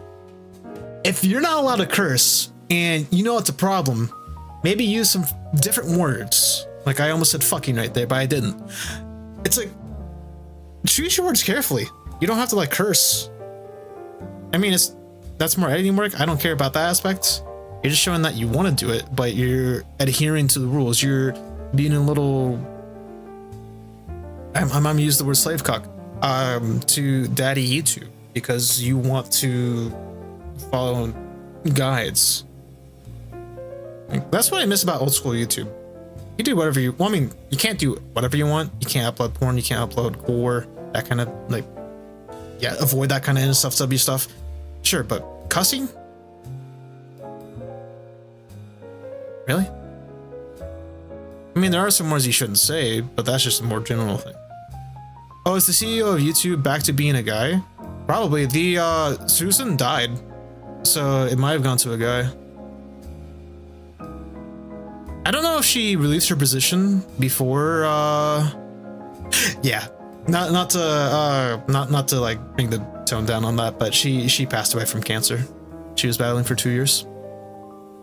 if you're not allowed to curse and you know it's a problem, maybe use some different words. Like I almost said fucking right there, but I didn't. It's like, choose your words carefully. You don't have to like curse. I mean, that's more editing work. I don't care about that aspect. You're just showing that you want to do it, but you're adhering to the rules. You're being a little, I'm gonna use the word slave cock to daddy YouTube because you want to follow guides. Like, that's what I miss about old school YouTube. You do whatever you, well, I mean, you can't do whatever you want. You can't upload porn. You can't upload gore, that kind of like, yeah, avoid that kind of NSFW stuff. Sure, but cussing? Really? I mean, there are some words you shouldn't say, but that's just a more general thing. Oh, is the CEO of YouTube back to being a guy? Probably. The Susan died, so it might have gone to a guy. I don't know if she released her position before. Yeah, not to like bring the tone down on that, but she passed away from cancer. She was battling for 2 years.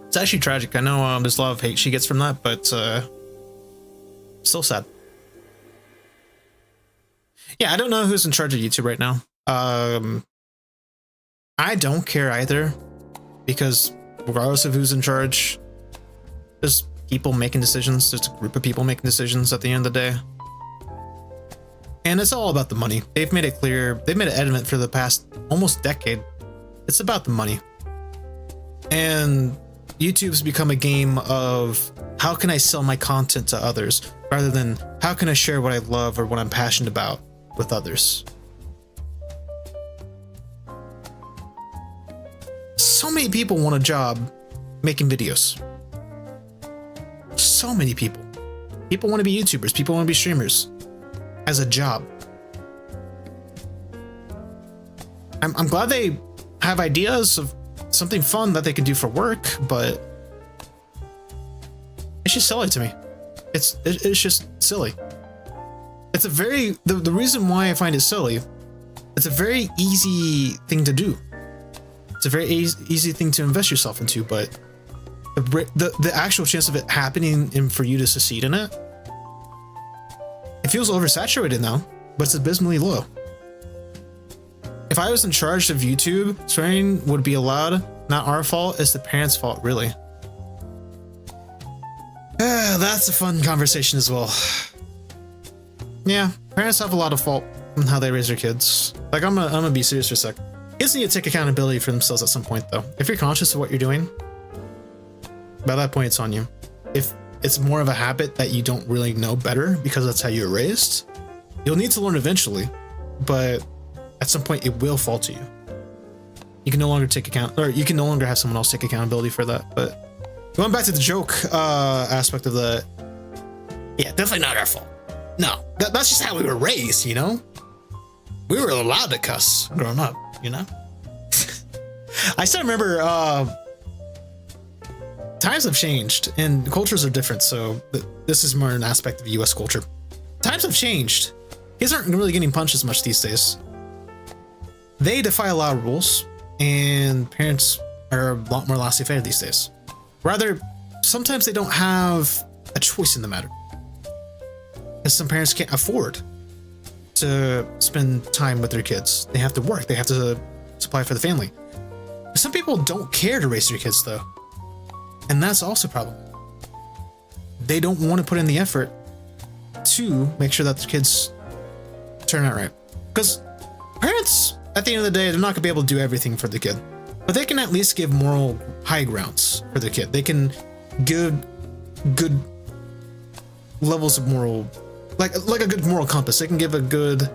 It's actually tragic. I know there's a lot of hate she gets from that, but still sad. Yeah, I don't know who's in charge of YouTube right now. I don't care either, because regardless of who's in charge, there's people making decisions. There's a group of people making decisions at the end of the day. And it's all about the money. They've made it clear. They've made it evident for the past almost decade. It's about the money. And YouTube's become a game of how can I sell my content to others rather than how can I share what I love or what I'm passionate about with others. So many people want a job making videos. So many people. People want to be YouTubers. People want to be streamers as a job. I'm glad they have ideas of something fun that they can do for work, but it's just silly to me. It's just silly. It's a very, the reason why I find it silly, it's a very easy thing to do. It's a very easy thing to invest yourself into, but the actual chance of it happening and for you to succeed in it, it feels oversaturated now, but it's abysmally low. If I was in charge of YouTube, swearing would be allowed. Not our fault, it's the parents' fault, really. That's a fun conversation as well. Yeah, parents have a lot of fault in how they raise their kids. Like, I'm gonna be serious for a sec. Kids need to take accountability for themselves at some point, though. If you're conscious of what you're doing, by that point, it's on you. If it's more of a habit that you don't really know better because that's how you were raised, you'll need to learn eventually, but at some point it will fall to you. You can no longer take account, or you can no longer have someone else take accountability for that. But going back to the joke aspect of the, yeah, definitely not our fault. No, that's just how we were raised, you know? We were allowed to cuss growing up, you know? I still remember times have changed and cultures are different, so this is more an aspect of US culture. Times have changed. Kids aren't really getting punched as much these days. They defy a lot of rules, and parents are a lot more laissez-faire these days. Rather, sometimes they don't have a choice in the matter, because some parents can't afford to spend time with their kids. They have to work. They have to supply for the family. Some people don't care to raise their kids, though, and that's also a problem. They don't want to put in the effort to make sure that their kids turn out right, because parents, at the end of the day, they're not going to be able to do everything for the kid, but they can at least give moral high grounds for their kid. They can give good levels of moral, like a good moral compass. They can give a good,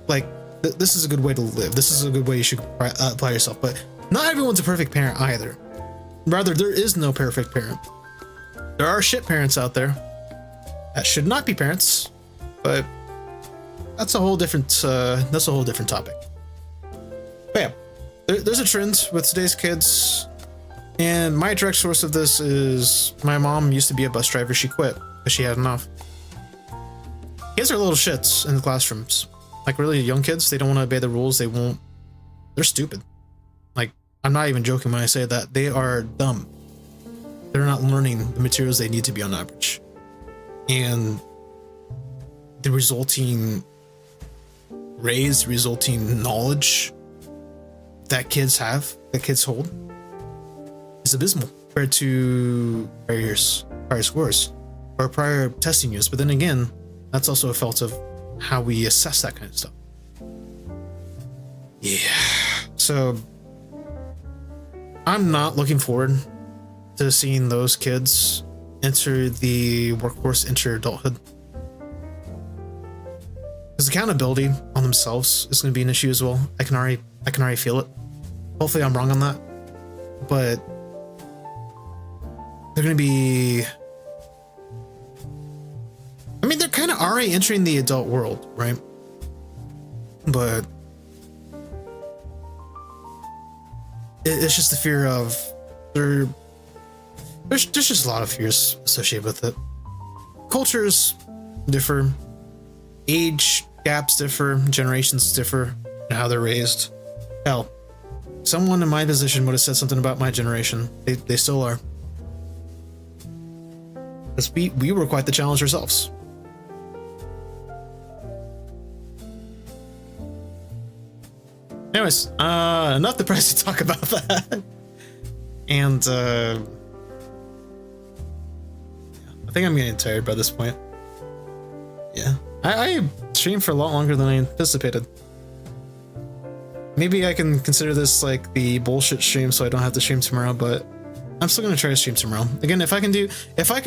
like, this is a good way to live. This is a good way you should apply yourself. But not everyone's a perfect parent either. Rather, there is no perfect parent. There are shit parents out there that should not be parents, but that's a whole different topic. But yeah, there's a trend with today's kids, and my direct source of this is my mom used to be a bus driver. She quit because she had enough. Kids are little shits in the classrooms. Like really young kids, they don't want to obey the rules. They're stupid. Like, I'm not even joking when I say that. They are dumb. They're not learning the materials they need to be on average. And the resulting knowledge that kids hold, is abysmal compared to prior scores or prior testing years. But then again, that's also a fault of how we assess that kind of stuff. Yeah. So I'm not looking forward to seeing those kids enter the workforce, enter adulthood. Because accountability on themselves is going to be an issue as well. I can already feel it. Hopefully I'm wrong on that. But they're going to be... I mean, they're kind of already entering the adult world, right? But it's just the fear of... There's just a lot of fears associated with it. Cultures differ. Age gaps differ. Generations differ in how they're raised. Hell, someone in my position would have said something about my generation. They still are. Because we were quite the challenge ourselves. Anyways, enough depressed to talk about that. And I think I'm getting tired by this point. Yeah, I streamed for a lot longer than I anticipated. Maybe I can consider this like the bullshit stream, so I don't have to stream tomorrow. But I'm still gonna try to stream tomorrow. Again, if I can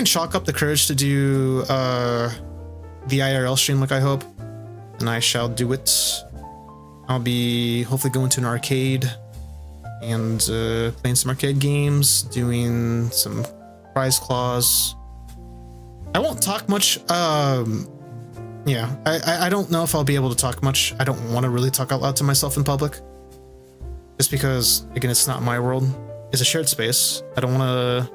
chalk up the courage to do the IRL stream like I hope, then I shall do it. I'll be hopefully going to an arcade and playing some arcade games, doing some prize claws. I won't talk much. Yeah, I don't know if I'll be able to talk much. I don't want to really talk out loud to myself in public. Just because, again, it's not my world. It's a shared space. I don't want to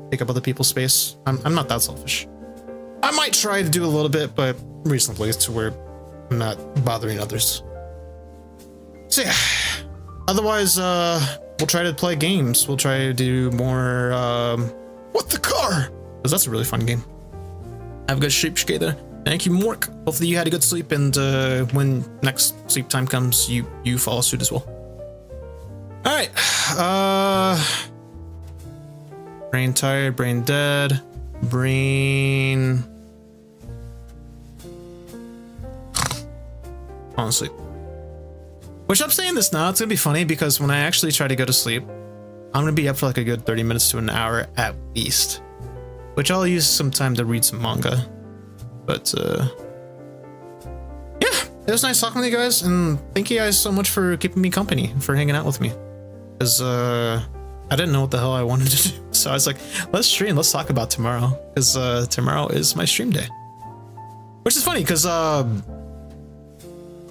take up other people's space. I'm not that selfish. I might try to do a little bit, but reasonably to where I'm not bothering others. So yeah, otherwise, we'll try to play games. We'll try to do more, What the Car? Because that's a really fun game. Have a good sleep, Skater. Thank you, Mork. Hopefully you had a good sleep, and when next sleep time comes, you follow suit as well. Alright, brain tired, brain dead, brain... on sleep. Which I'm saying this now, it's gonna be funny because when I actually try to go to sleep, I'm gonna be up for like a good 30 minutes to an hour at least. Which I'll use some time to read some manga. But yeah, it was nice talking to you guys, and thank you guys so much for keeping me company, for hanging out with me. Because I didn't know what the hell I wanted to do. So I was like, let's stream, let's talk about tomorrow. Because tomorrow is my stream day. Which is funny because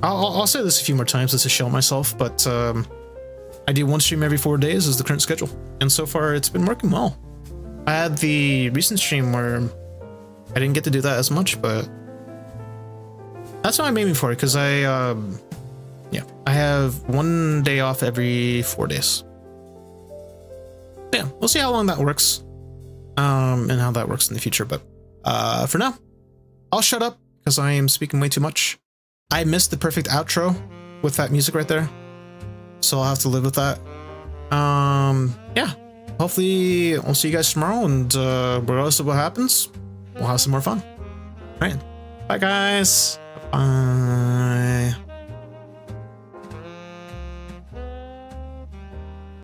I'll say this a few more times just to show myself, but I do one stream every 4 days is the current schedule. And so far it's been working well. I had the recent stream where I didn't get to do that as much, but that's what I'm aiming for, because I have 1 day off every 4 days. Yeah, we'll see how long that works, and how that works in the future. But for now, I'll shut up because I am speaking way too much. I missed the perfect outro with that music right there, so I'll have to live with that. Yeah, hopefully I'll see you guys tomorrow, and regardless of what happens, we'll have some more fun. All right, bye guys. Bye.